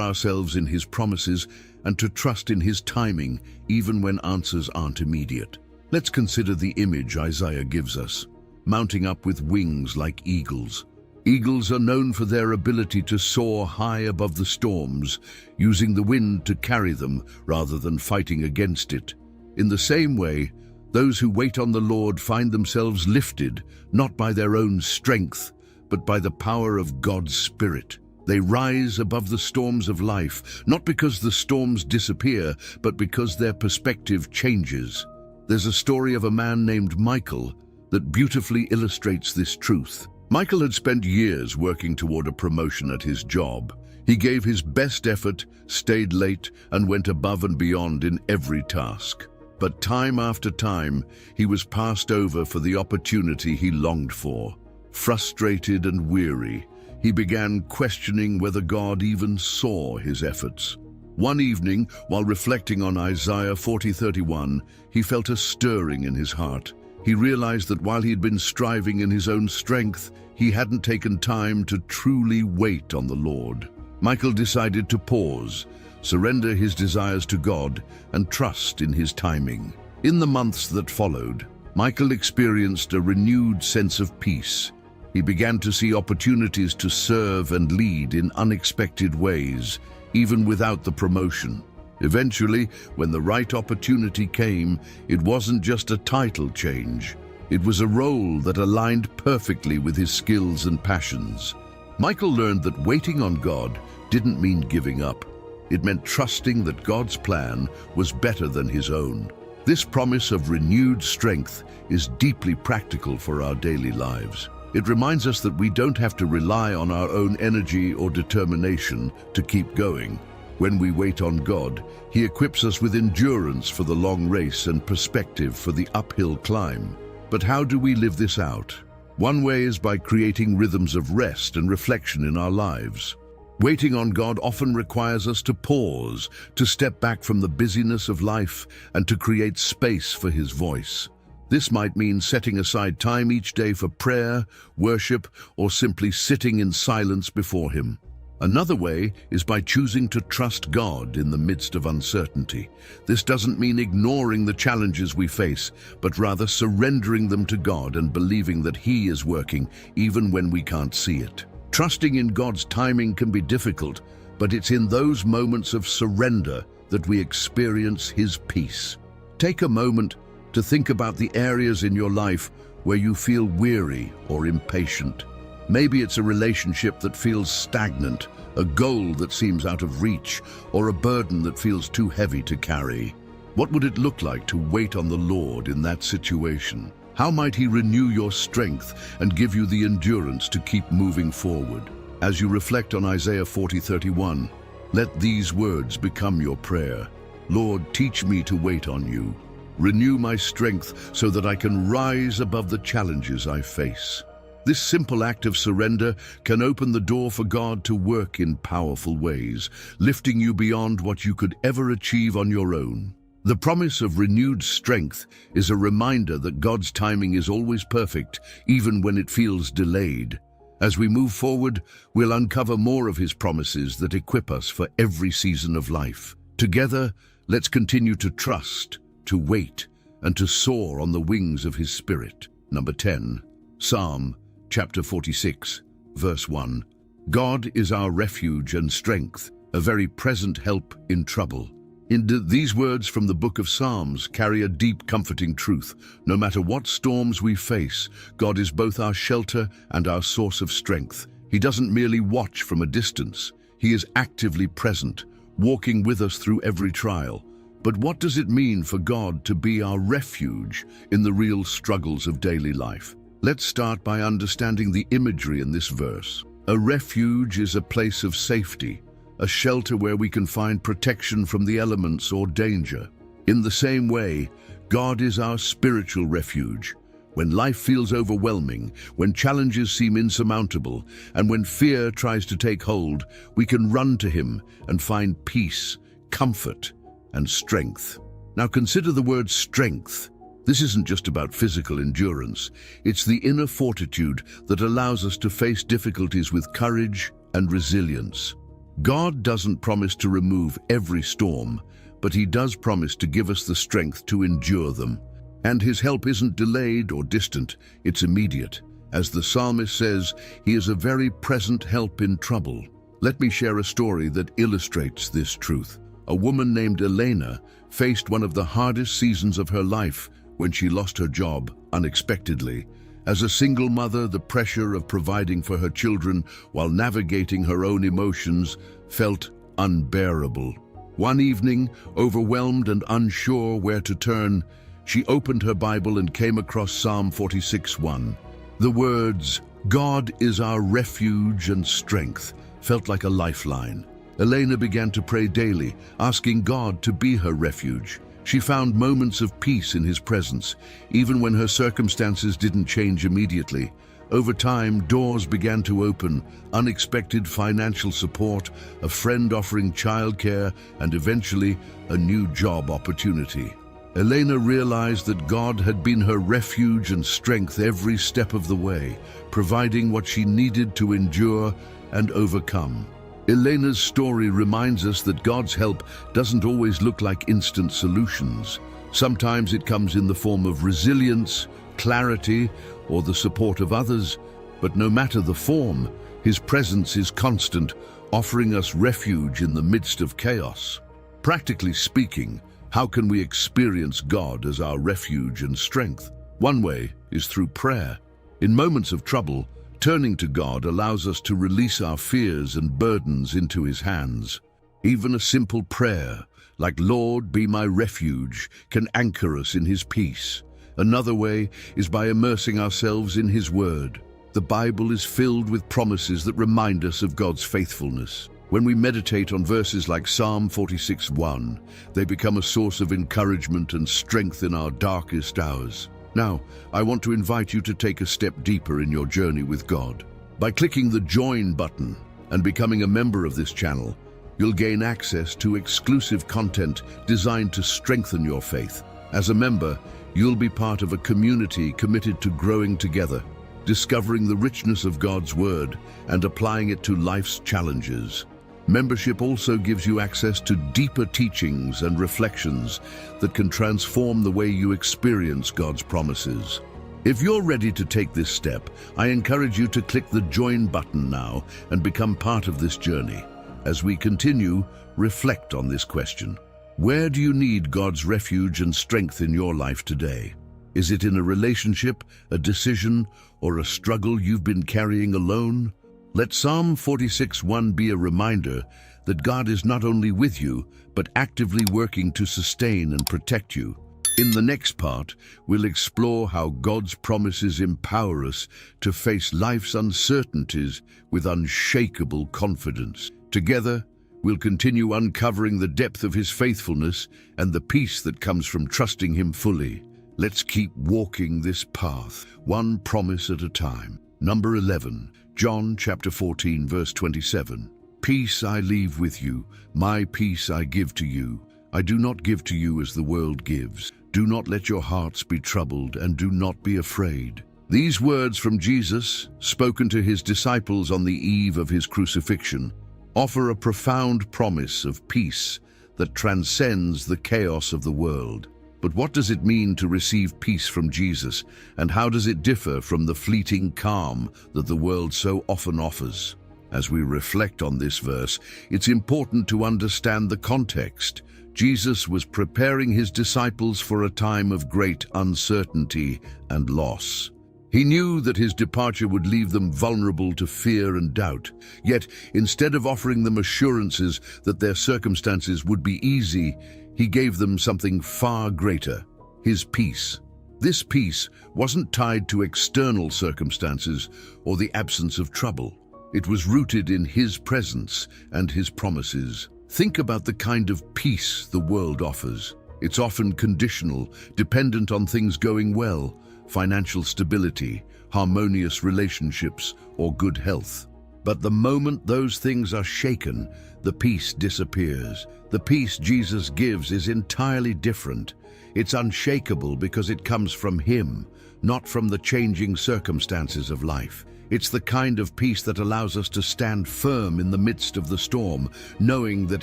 ourselves in His promises, and to trust in His timing, even when answers aren't immediate. Let's consider the image Isaiah gives us. Mounting up with wings like eagles. Eagles are known for their ability to soar high above the storms, using the wind to carry them rather than fighting against it. In the same way, those who wait on the Lord find themselves lifted, not by their own strength, but by the power of God's Spirit. They rise above the storms of life, not because the storms disappear, but because their perspective changes. There's a story of a man named Michael that beautifully illustrates this truth. Michael had spent years working toward a promotion at his job. He gave his best effort, stayed late, and went above and beyond in every task. But time after time, he was passed over for the opportunity he longed for. Frustrated and weary, he began questioning whether God even saw his efforts. One evening, while reflecting on Isaiah 40:31, he felt a stirring in his heart. He realized that while he had been striving in his own strength, he hadn't taken time to truly wait on the Lord. Michael decided to pause, surrender his desires to God, and trust in His timing. In the months that followed, Michael experienced a renewed sense of peace. He began to see opportunities to serve and lead in unexpected ways, even without the promotion. Eventually, when the right opportunity came, it wasn't just a title change. It was a role that aligned perfectly with his skills and passions. Michael learned that waiting on God didn't mean giving up. It meant trusting that God's plan was better than his own. This promise of renewed strength is deeply practical for our daily lives. It reminds us that we don't have to rely on our own energy or determination to keep going. When we wait on God, He equips us with endurance for the long race and perspective for the uphill climb. But how do we live this out? One way is by creating rhythms of rest and reflection in our lives. Waiting on God often requires us to pause, to step back from the busyness of life, and to create space for His voice. This might mean setting aside time each day for prayer, worship, or simply sitting in silence before Him. Another way is by choosing to trust God in the midst of uncertainty. This doesn't mean ignoring the challenges we face, but rather surrendering them to God and believing that He is working even when we can't see it. Trusting in God's timing can be difficult, but it's in those moments of surrender that we experience His peace. Take a moment to think about the areas in your life where you feel weary or impatient. Maybe it's a relationship that feels stagnant, a goal that seems out of reach, or a burden that feels too heavy to carry. What would it look like to wait on the Lord in that situation? How might He renew your strength and give you the endurance to keep moving forward? As you reflect on Isaiah 40:31, let these words become your prayer. Lord, teach me to wait on You. Renew my strength so that I can rise above the challenges I face. This simple act of surrender can open the door for God to work in powerful ways, lifting you beyond what you could ever achieve on your own. The promise of renewed strength is a reminder that God's timing is always perfect, even when it feels delayed. As we move forward, we'll uncover more of His promises that equip us for every season of life. Together, let's continue to trust, to wait, and to soar on the wings of His Spirit. Number 10, Psalm chapter 46, verse 1. God is our refuge and strength, a very present help in trouble. These words from the book of Psalms carry a deep, comforting truth. No matter what storms we face, God is both our shelter and our source of strength. He doesn't merely watch from a distance. He is actively present, walking with us through every trial. But what does it mean for God to be our refuge in the real struggles of daily life? Let's start by understanding the imagery in this verse. A refuge is a place of safety, a shelter where we can find protection from the elements or danger. In the same way, God is our spiritual refuge. When life feels overwhelming, when challenges seem insurmountable, and when fear tries to take hold, we can run to Him and find peace, comfort, and strength. Now consider the word strength. This isn't just about physical endurance. It's the inner fortitude that allows us to face difficulties with courage and resilience. God doesn't promise to remove every storm, but He does promise to give us the strength to endure them. And His help isn't delayed or distant, it's immediate. As the psalmist says, He is a very present help in trouble. Let me share a story that illustrates this truth. A woman named Elena faced one of the hardest seasons of her life when she lost her job unexpectedly. As a single mother, the pressure of providing for her children while navigating her own emotions felt unbearable. One evening, overwhelmed and unsure where to turn, she opened her Bible and came across Psalm 46:1. The words, "God is our refuge and strength," felt like a lifeline. Elena began to pray daily, asking God to be her refuge. She found moments of peace in His presence, even when her circumstances didn't change immediately. Over time, doors began to open, unexpected financial support, a friend offering childcare, and eventually a new job opportunity. Elena realized that God had been her refuge and strength every step of the way, providing what she needed to endure and overcome. Elena's story reminds us that God's help doesn't always look like instant solutions. Sometimes it comes in the form of resilience, clarity, or the support of others. But no matter the form, his presence is constant, offering us refuge in the midst of chaos. Practically speaking, how can we experience God as our refuge and strength? One way is through prayer. In moments of trouble, turning to God allows us to release our fears and burdens into his hands. Even a simple prayer, like "Lord, be my refuge," can anchor us in his peace. Another way is by immersing ourselves in his word. The Bible is filled with promises that remind us of God's faithfulness. When we meditate on verses like Psalm 46:1, they become a source of encouragement and strength in our darkest hours. Now, I want to invite you to take a step deeper in your journey with God. By clicking the Join button and becoming a member of this channel, you'll gain access to exclusive content designed to strengthen your faith. As a member, you'll be part of a community committed to growing together, discovering the richness of God's Word and applying it to life's challenges. Membership also gives you access to deeper teachings and reflections that can transform the way you experience God's promises. If you're ready to take this step, I encourage you to click the Join button now and become part of this journey. As we continue, reflect on this question. Where do you need God's refuge and strength in your life today? Is it in a relationship, a decision, or a struggle you've been carrying alone? Let Psalm 46:1 be a reminder that God is not only with you, but actively working to sustain and protect you. In the next part, we'll explore how God's promises empower us to face life's uncertainties with unshakable confidence. Together, we'll continue uncovering the depth of his faithfulness and the peace that comes from trusting him fully. Let's keep walking this path, one promise at a time. Number 11, John chapter 14, verse 27. Peace I leave with you, my peace I give to you. I do not give to you as the world gives. Do not let your hearts be troubled, and do not be afraid. These words from Jesus, spoken to his disciples on the eve of his crucifixion, offer a profound promise of peace that transcends the chaos of the world. But what does it mean to receive peace from Jesus, and how does it differ from the fleeting calm that the world so often offers? As we reflect on this verse, it's important to understand the context. Jesus was preparing his disciples for a time of great uncertainty and loss. He knew that his departure would leave them vulnerable to fear and doubt. Yet, instead of offering them assurances that their circumstances would be easy, he gave them something far greater, his peace. This peace wasn't tied to external circumstances or the absence of trouble. It was rooted in his presence and his promises. Think about the kind of peace the world offers. It's often conditional, dependent on things going well, financial stability, harmonious relationships, or good health. But the moment those things are shaken, the peace disappears. The peace Jesus gives is entirely different. It's unshakable because it comes from him, not from the changing circumstances of life. It's the kind of peace that allows us to stand firm in the midst of the storm, knowing that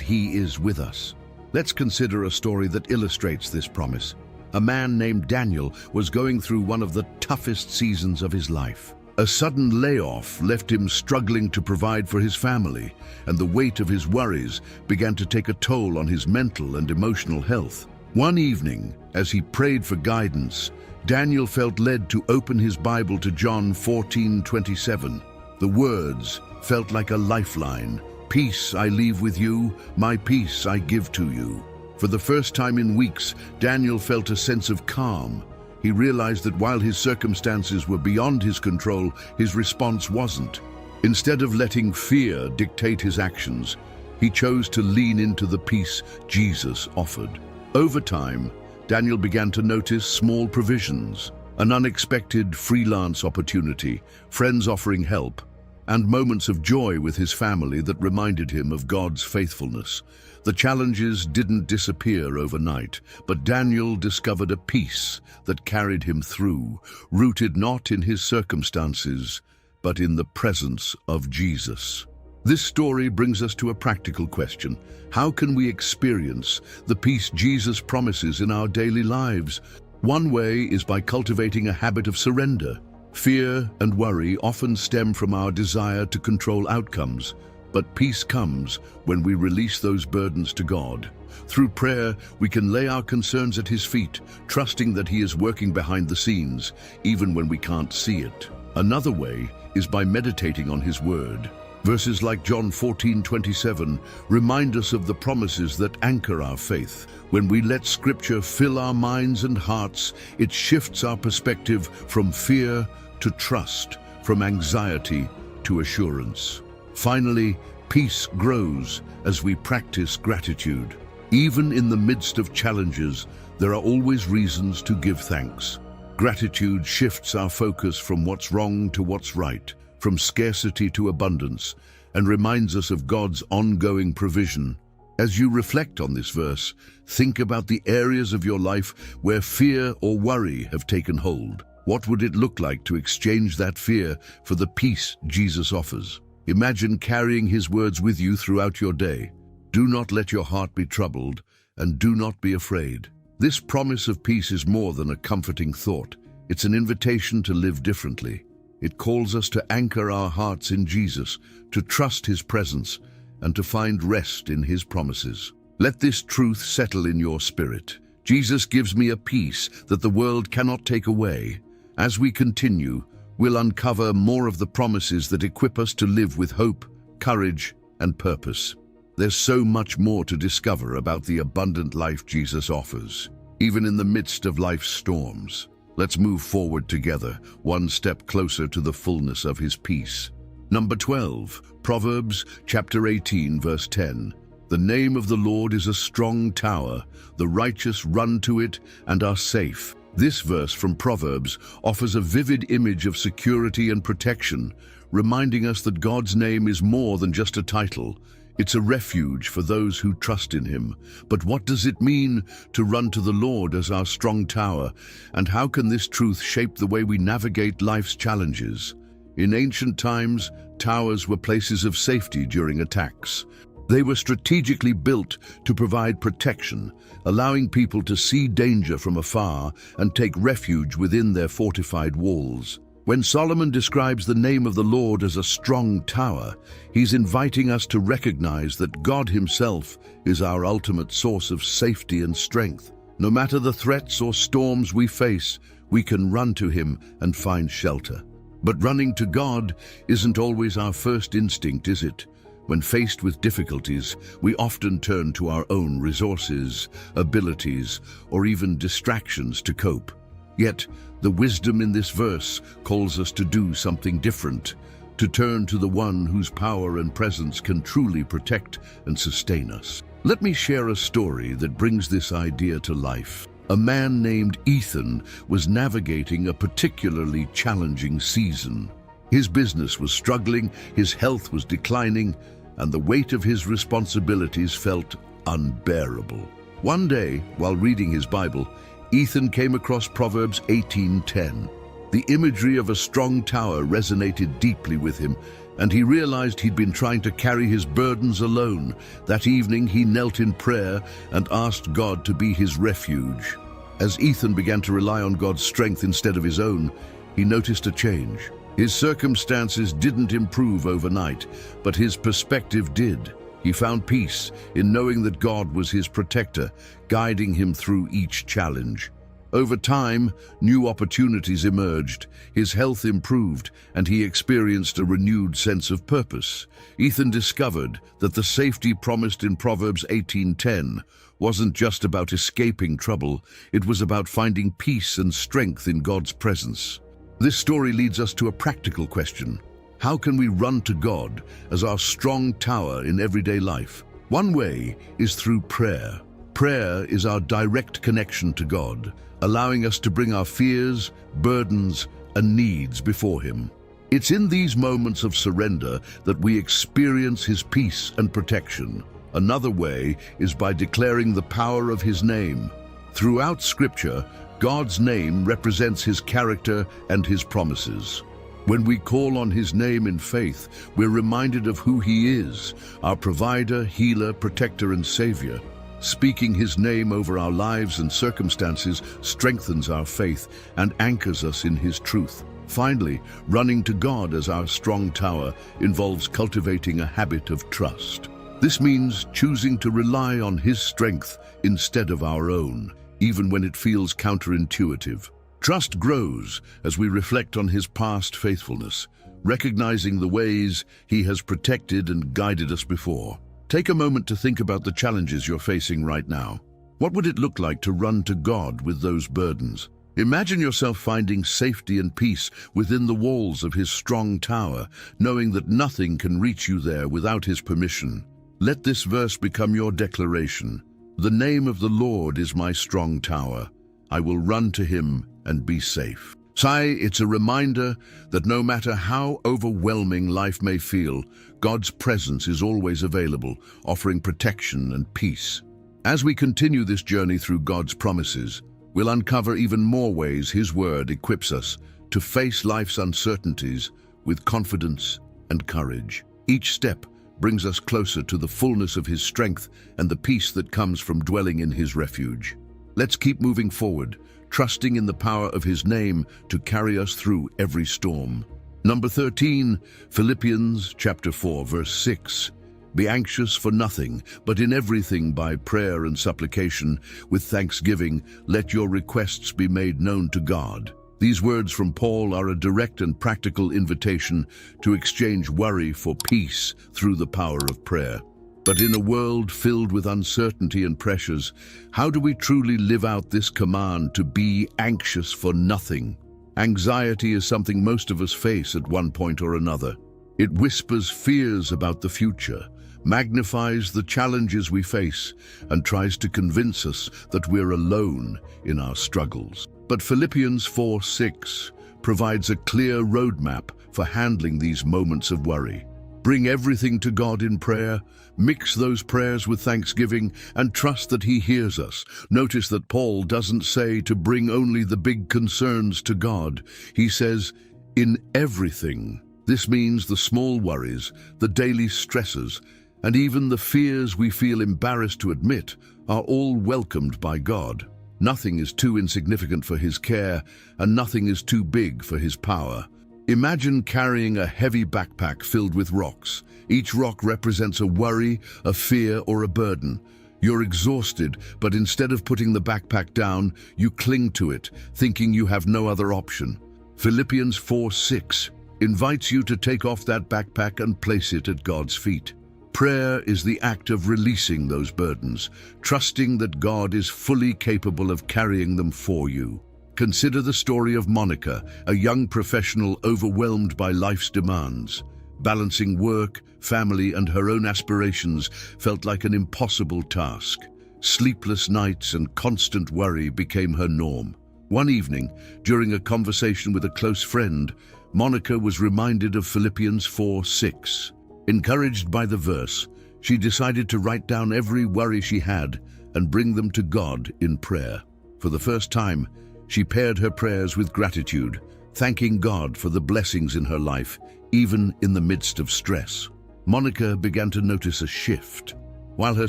he is with us. Let's consider a story that illustrates this promise. A man named Daniel was going through one of the toughest seasons of his life. A sudden layoff left him struggling to provide for his family, and the weight of his worries began to take a toll on his mental and emotional health. One evening, as he prayed for guidance, Daniel felt led to open his Bible to John 14:27. The words felt like a lifeline. Peace I leave with you, my peace I give to you. For the first time in weeks, Daniel felt a sense of calm. He realized that while his circumstances were beyond his control, his response wasn't. Instead of letting fear dictate his actions, he chose to lean into the peace Jesus offered. Over time, Daniel began to notice small provisions, an unexpected freelance opportunity, friends offering help, and moments of joy with his family that reminded him of God's faithfulness. The challenges didn't disappear overnight, but Daniel discovered a peace that carried him through, rooted not in his circumstances, but in the presence of Jesus. This story brings us to a practical question. How can we experience the peace Jesus promises in our daily lives? One way is by cultivating a habit of surrender. Fear and worry often stem from our desire to control outcomes, but peace comes when we release those burdens to God. Through prayer, we can lay our concerns at His feet, trusting that He is working behind the scenes, even when we can't see it. Another way is by meditating on His Word. Verses like John 14:27 remind us of the promises that anchor our faith. When we let Scripture fill our minds and hearts, it shifts our perspective from fear to trust, from anxiety to assurance. Finally, peace grows as we practice gratitude. Even in the midst of challenges, there are always reasons to give thanks. Gratitude shifts our focus from what's wrong to what's right, from scarcity to abundance, and reminds us of God's ongoing provision. As you reflect on this verse, think about the areas of your life where fear or worry have taken hold. What would it look like to exchange that fear for the peace Jesus offers? Imagine carrying His words with you throughout your day. Do not let your heart be troubled, and do not be afraid. This promise of peace is more than a comforting thought. It's an invitation to live differently. It calls us to anchor our hearts in Jesus, to trust His presence, and to find rest in His promises. Let this truth settle in your spirit. Jesus gives me a peace that the world cannot take away. As we continue, we'll uncover more of the promises that equip us to live with hope, courage, and purpose. There's so much more to discover about the abundant life Jesus offers, even in the midst of life's storms. Let's move forward together, one step closer to the fullness of His peace. Number 12, Proverbs chapter 18, verse 10. The name of the Lord is a strong tower. The righteous run to it and are safe. This verse from Proverbs offers a vivid image of security and protection, reminding us that God's name is more than just a title. It's a refuge for those who trust in Him. But what does it mean to run to the Lord as our strong tower? And how can this truth shape the way we navigate life's challenges? In ancient times, towers were places of safety during attacks. They were strategically built to provide protection, allowing people to see danger from afar and take refuge within their fortified walls. When Solomon describes the name of the Lord as a strong tower, he's inviting us to recognize that God Himself is our ultimate source of safety and strength. No matter the threats or storms we face, we can run to Him and find shelter. But running to God isn't always our first instinct, is it? When faced with difficulties, we often turn to our own resources, abilities, or even distractions to cope. Yet, the wisdom in this verse calls us to do something different, to turn to the one whose power and presence can truly protect and sustain us. Let me share a story that brings this idea to life. A man named Ethan was navigating a particularly challenging season. His business was struggling, his health was declining, and the weight of his responsibilities felt unbearable. One day, while reading his Bible, Ethan came across Proverbs 18:10. The imagery of a strong tower resonated deeply with him, and he realized he'd been trying to carry his burdens alone. That evening, he knelt in prayer and asked God to be his refuge. As Ethan began to rely on God's strength instead of his own, he noticed a change. His circumstances didn't improve overnight, but his perspective did. He found peace in knowing that God was his protector, guiding him through each challenge. Over time, new opportunities emerged, his health improved, and he experienced a renewed sense of purpose. Ethan discovered that the safety promised in Proverbs 18:10 wasn't just about escaping trouble, it was about finding peace and strength in God's presence. This story leads us to a practical question. How can we run to God as our strong tower in everyday life? One way is through prayer. Prayer is our direct connection to God, allowing us to bring our fears, burdens, and needs before Him. It's in these moments of surrender that we experience His peace and protection. Another way is by declaring the power of His name. Throughout Scripture, God's name represents His character and His promises. When we call on His name in faith, we're reminded of who He is, our provider, healer, protector, and Savior. Speaking His name over our lives and circumstances strengthens our faith and anchors us in His truth. Finally, running to God as our strong tower involves cultivating a habit of trust. This means choosing to rely on His strength instead of our own, even when it feels counterintuitive. Trust grows as we reflect on His past faithfulness, recognizing the ways He has protected and guided us before. Take a moment to think about the challenges you're facing right now. What would it look like to run to God with those burdens? Imagine yourself finding safety and peace within the walls of His strong tower, knowing that nothing can reach you there without His permission. Let this verse become your declaration. The name of the Lord is my strong tower. I will run to Him and be safe. It's a reminder that no matter how overwhelming life may feel, God's presence is always available, offering protection and peace. As we continue this journey through God's promises, we'll uncover even more ways His Word equips us to face life's uncertainties with confidence and courage. Each step brings us closer to the fullness of His strength and the peace that comes from dwelling in His refuge. Let's keep moving forward, trusting in the power of His name to carry us through every storm. Number 13, Philippians chapter 4, verse 6. Be anxious for nothing, but in everything by prayer and supplication, with thanksgiving, let your requests be made known to God. These words from Paul are a direct and practical invitation to exchange worry for peace through the power of prayer. But in a world filled with uncertainty and pressures, how do we truly live out this command to be anxious for nothing? Anxiety is something most of us face at one point or another. It whispers fears about the future, magnifies the challenges we face, and tries to convince us that we're alone in our struggles. But Philippians 4:6 provides a clear roadmap for handling these moments of worry. Bring everything to God in prayer, mix those prayers with thanksgiving, and trust that He hears us. Notice that Paul doesn't say to bring only the big concerns to God. He says, in everything. This means the small worries, the daily stresses, and even the fears we feel embarrassed to admit are all welcomed by God. Nothing is too insignificant for His care, and nothing is too big for His power. Imagine carrying a heavy backpack filled with rocks. Each rock represents a worry, a fear, or a burden. You're exhausted, but instead of putting the backpack down, you cling to it, thinking you have no other option. Philippians 4:6 invites you to take off that backpack and place it at God's feet. Prayer is the act of releasing those burdens, trusting that God is fully capable of carrying them for you. Consider the story of Monica, a young professional overwhelmed by life's demands. Balancing work, family, and her own aspirations felt like an impossible task. Sleepless nights and constant worry became her norm. One evening, during a conversation with a close friend, Monica was reminded of Philippians 4:6. Encouraged by the verse, she decided to write down every worry she had and bring them to God in prayer. For the first time, she paired her prayers with gratitude, thanking God for the blessings in her life, even in the midst of stress. Monica began to notice a shift. While her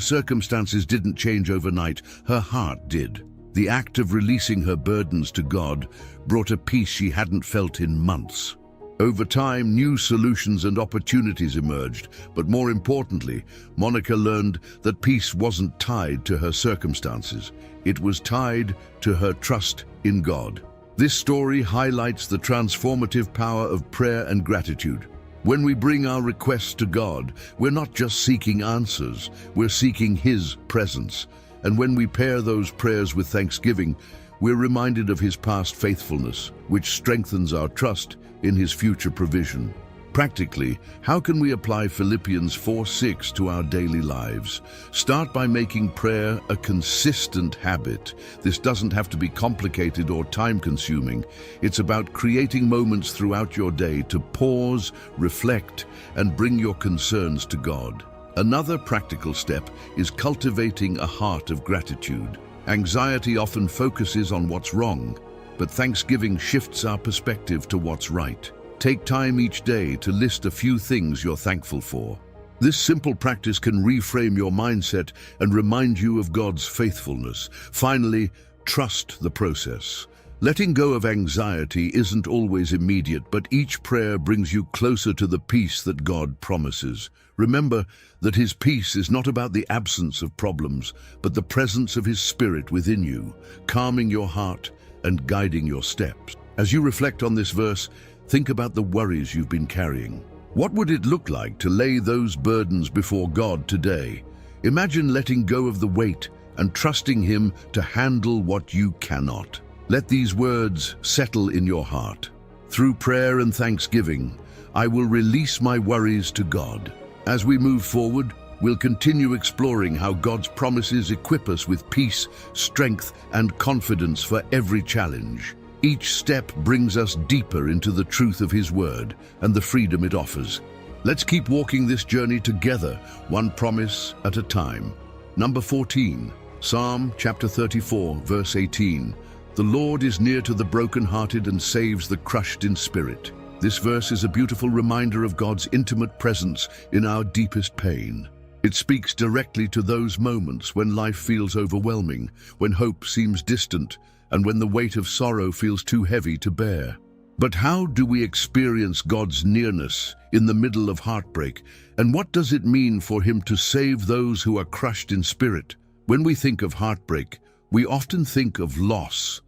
circumstances didn't change overnight, her heart did. The act of releasing her burdens to God brought a peace she hadn't felt in months. Over time, new solutions and opportunities emerged, but more importantly, Monica learned that peace wasn't tied to her circumstances. It was tied to her trust in God. This story highlights the transformative power of prayer and gratitude. When we bring our requests to God, we're not just seeking answers, we're seeking His presence. And when we pair those prayers with thanksgiving, we're reminded of His past faithfulness, which strengthens our trust in His future provision. Practically, how can we apply Philippians 4:6 to our daily lives? Start by making prayer a consistent habit. This doesn't have to be complicated or time-consuming. It's about creating moments throughout your day to pause, reflect, and bring your concerns to God. Another practical step is cultivating a heart of gratitude. Anxiety often focuses on what's wrong, but thanksgiving shifts our perspective to what's right. Take time each day to list a few things you're thankful for. This simple practice can reframe your mindset and remind you of God's faithfulness. Finally, trust the process. Letting go of anxiety isn't always immediate, but each prayer brings you closer to the peace that God promises. Remember that His peace is not about the absence of problems, but the presence of His Spirit within you, calming your heart and guiding your steps. As you reflect on this verse, think about the worries you've been carrying. What would it look like to lay those burdens before God today? Imagine letting go of the weight and trusting Him to handle what you cannot. Let these words settle in your heart. Through prayer and thanksgiving, I will release my worries to God. As we move forward, we'll continue exploring how God's promises equip us with peace, strength, and confidence for every challenge. Each step brings us deeper into the truth of His Word and the freedom it offers. Let's keep walking this journey together, one promise at a time. Number 14, Psalm chapter 34, verse 18. The Lord is near to the brokenhearted and saves the crushed in spirit. This verse is a beautiful reminder of God's intimate presence in our deepest pain. It speaks directly to those moments when life feels overwhelming, when hope seems distant, and when the weight of sorrow feels too heavy to bear. But how do we experience God's nearness in the middle of heartbreak? And what does it mean for Him to save those who are crushed in spirit? When we think of heartbreak, we often think of loss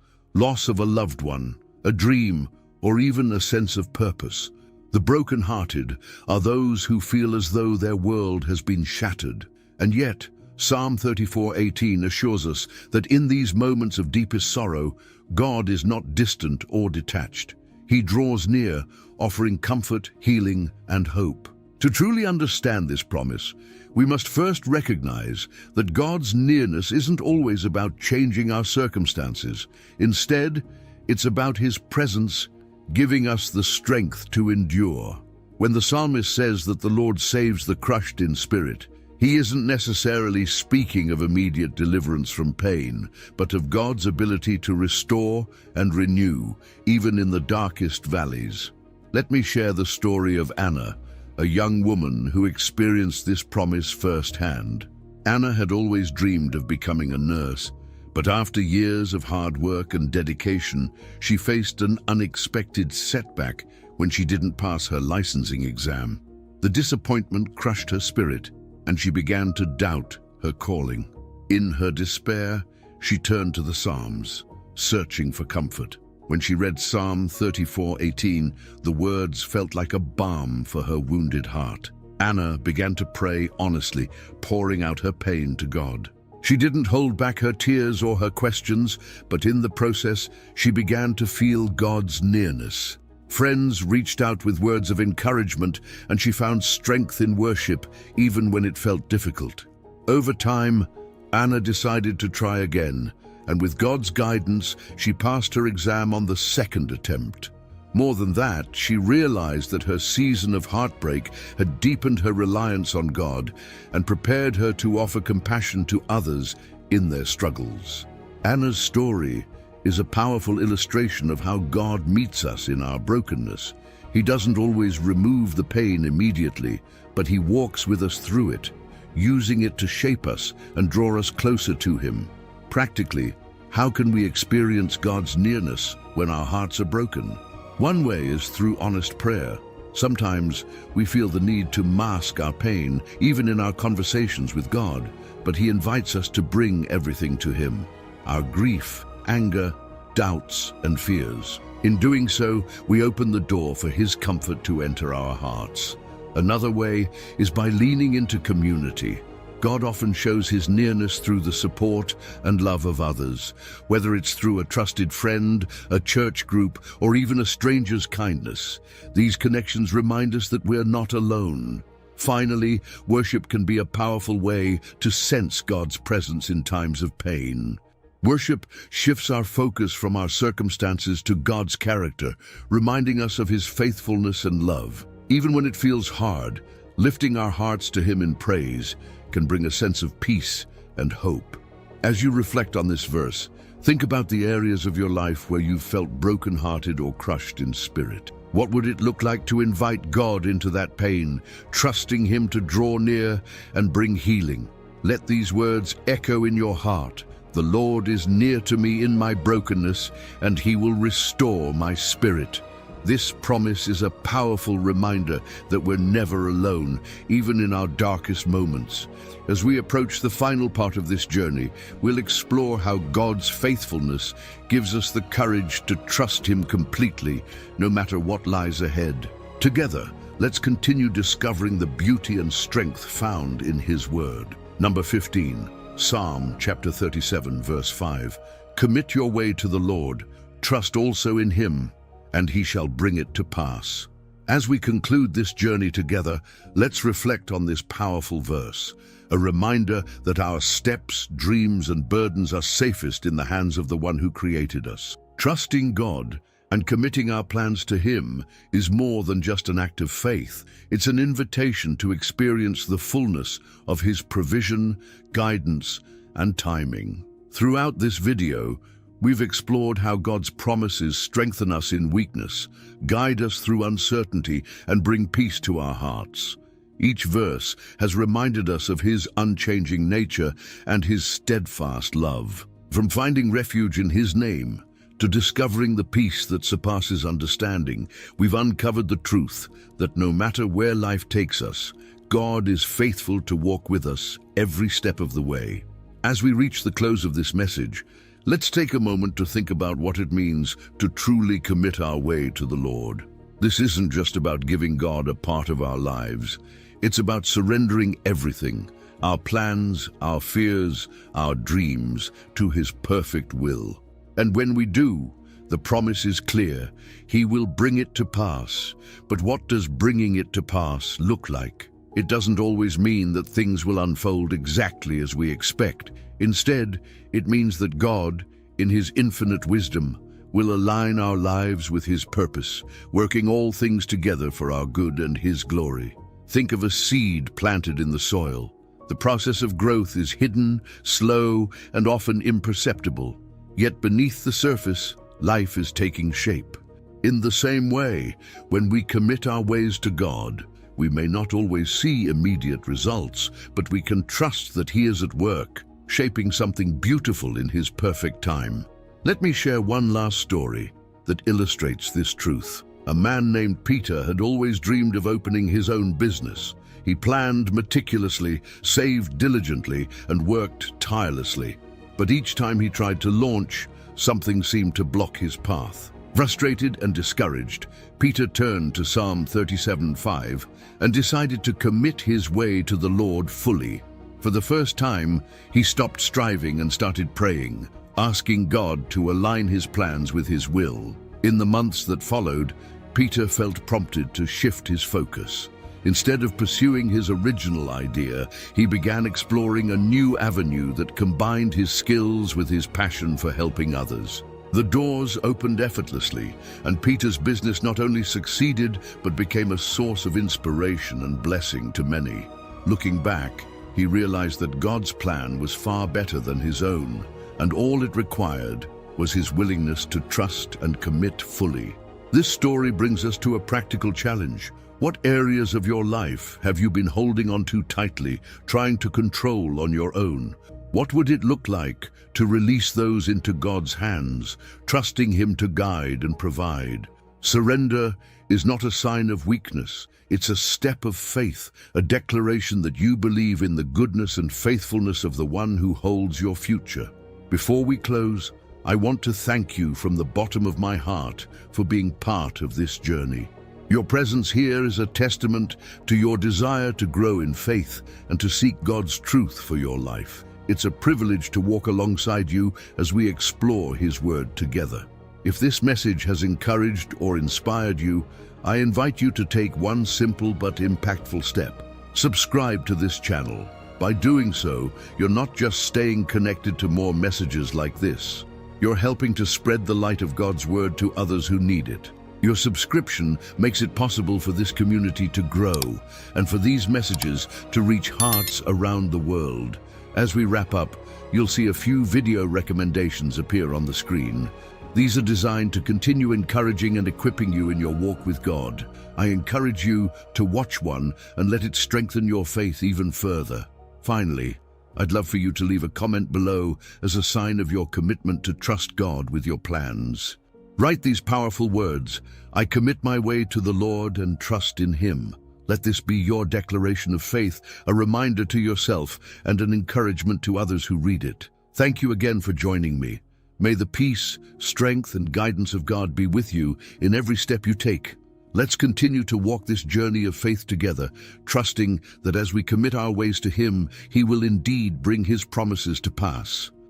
of a loved one, a dream, or even a sense of purpose. The broken-hearted are those who feel as though their world has been shattered. And yet, Psalm 34:18 assures us that in these moments of deepest sorrow, God is not distant or detached. He draws near, offering comfort, healing, and hope. To truly understand this promise, we must first recognize that God's nearness isn't always about changing our circumstances. Instead, it's about His presence giving us the strength to endure. When the psalmist says that the Lord saves the crushed in spirit, he isn't necessarily speaking of immediate deliverance from pain, but of God's ability to restore and renew, even in the darkest valleys. Let me share the story of Anna, a young woman who experienced this promise firsthand. Anna had always dreamed of becoming a nurse, but after years of hard work and dedication, she faced an unexpected setback when she didn't pass her licensing exam. The disappointment crushed her spirit, and she began to doubt her calling. In her despair, she turned to the Psalms, searching for comfort. When she read Psalm 34:18, the words felt like a balm for her wounded heart. Anna began to pray honestly, pouring out her pain to God. She didn't hold back her tears or her questions, but in the process, she began to feel God's nearness. Friends reached out with words of encouragement, and she found strength in worship, even when it felt difficult. Over time, Anna decided to try again, and with God's guidance, she passed her exam on the second attempt. More than that, she realized that her season of heartbreak had deepened her reliance on God and prepared her to offer compassion to others in their struggles. Anna's story is a powerful illustration of how God meets us in our brokenness. He doesn't always remove the pain immediately, but He walks with us through it, using it to shape us and draw us closer to Him. Practically, how can we experience God's nearness when our hearts are broken? One way is through honest prayer. Sometimes we feel the need to mask our pain, even in our conversations with God, but He invites us to bring everything to Him: our grief, anger, doubts, and fears. In doing so, we open the door for His comfort to enter our hearts. Another way is by leaning into community. God often shows His nearness through the support and love of others, whether it's through a trusted friend, a church group, or even a stranger's kindness. These connections remind us that we're not alone. Finally, worship can be a powerful way to sense God's presence in times of pain. Worship shifts our focus from our circumstances to God's character, reminding us of His faithfulness and love. Even when it feels hard, lifting our hearts to Him in praise can bring a sense of peace and hope. As you reflect on this verse, think about the areas of your life where you've felt brokenhearted or crushed in spirit. What would it look like to invite God into that pain, trusting Him to draw near and bring healing? Let these words echo in your heart. The Lord is near to me in my brokenness, and he will restore my spirit. This promise is a powerful reminder that we're never alone, even in our darkest moments. As we approach the final part of this journey, we'll explore how God's faithfulness gives us the courage to trust him completely, no matter what lies ahead. Together, let's continue discovering the beauty and strength found in his word. Number 15, Psalm chapter 37, verse 5. Commit your way to the Lord, trust also in him, and he shall bring it to pass. As we conclude this journey together, let's reflect on this powerful verse, a reminder that our steps, dreams, and burdens are safest in the hands of the one who created us. Trusting God and committing our plans to him is more than just an act of faith. It's an invitation to experience the fullness of his provision, guidance, and timing. Throughout this video, we've explored how God's promises strengthen us in weakness, guide us through uncertainty, and bring peace to our hearts. Each verse has reminded us of his unchanging nature and his steadfast love. From finding refuge in his name to discovering the peace that surpasses understanding, we've uncovered the truth that no matter where life takes us, God is faithful to walk with us every step of the way. As we reach the close of this message, let's take a moment to think about what it means to truly commit our way to the Lord. This isn't just about giving God a part of our lives. It's about surrendering everything, our plans, our fears, our dreams, to his perfect will. And when we do, the promise is clear. He will bring it to pass. But what does bringing it to pass look like? It doesn't always mean that things will unfold exactly as we expect. Instead, it means that God, in his infinite wisdom, will align our lives with his purpose, working all things together for our good and his glory. Think of a seed planted in the soil. The process of growth is hidden, slow, and often imperceptible. Yet beneath the surface, life is taking shape. In the same way, when we commit our ways to God, we may not always see immediate results, but we can trust that he is at work, shaping something beautiful in his perfect time. Let me share one last story that illustrates this truth. A man named Peter had always dreamed of opening his own business. He planned meticulously, saved diligently, and worked tirelessly. But each time he tried to launch, something seemed to block his path. Frustrated and discouraged, Peter turned to Psalm 37:5 and decided to commit his way to the Lord fully. For the first time, he stopped striving and started praying, asking God to align his plans with his will. In the months that followed, Peter felt prompted to shift his focus. Instead of pursuing his original idea, he began exploring a new avenue that combined his skills with his passion for helping others. The doors opened effortlessly, and Peter's business not only succeeded, but became a source of inspiration and blessing to many. Looking back, he realized that God's plan was far better than his own, and all it required was his willingness to trust and commit fully. This story brings us to a practical challenge. What areas of your life have you been holding on too tightly, trying to control on your own? What would it look like to release those into God's hands, trusting him to guide and provide? Surrender is not a sign of weakness. It's a step of faith, a declaration that you believe in the goodness and faithfulness of the one who holds your future. Before we close, I want to thank you from the bottom of my heart for being part of this journey. Your presence here is a testament to your desire to grow in faith and to seek God's truth for your life. It's a privilege to walk alongside you as we explore his word together. If this message has encouraged or inspired you, I invite you to take one simple but impactful step. Subscribe to this channel. By doing so, you're not just staying connected to more messages like this. You're helping to spread the light of God's word to others who need it. Your subscription makes it possible for this community to grow and for these messages to reach hearts around the world. As we wrap up, you'll see a few video recommendations appear on the screen. These are designed to continue encouraging and equipping you in your walk with God. I encourage you to watch one and let it strengthen your faith even further. Finally, I'd love for you to leave a comment below as a sign of your commitment to trust God with your plans. Write these powerful words: I commit my way to the Lord and trust in Him. Let this be your declaration of faith, a reminder to yourself and an encouragement to others who read it. Thank you again for joining me. May the peace, strength, and guidance of God be with you in every step you take. Let's continue to walk this journey of faith together, trusting that as we commit our ways to Him, He will indeed bring His promises to pass.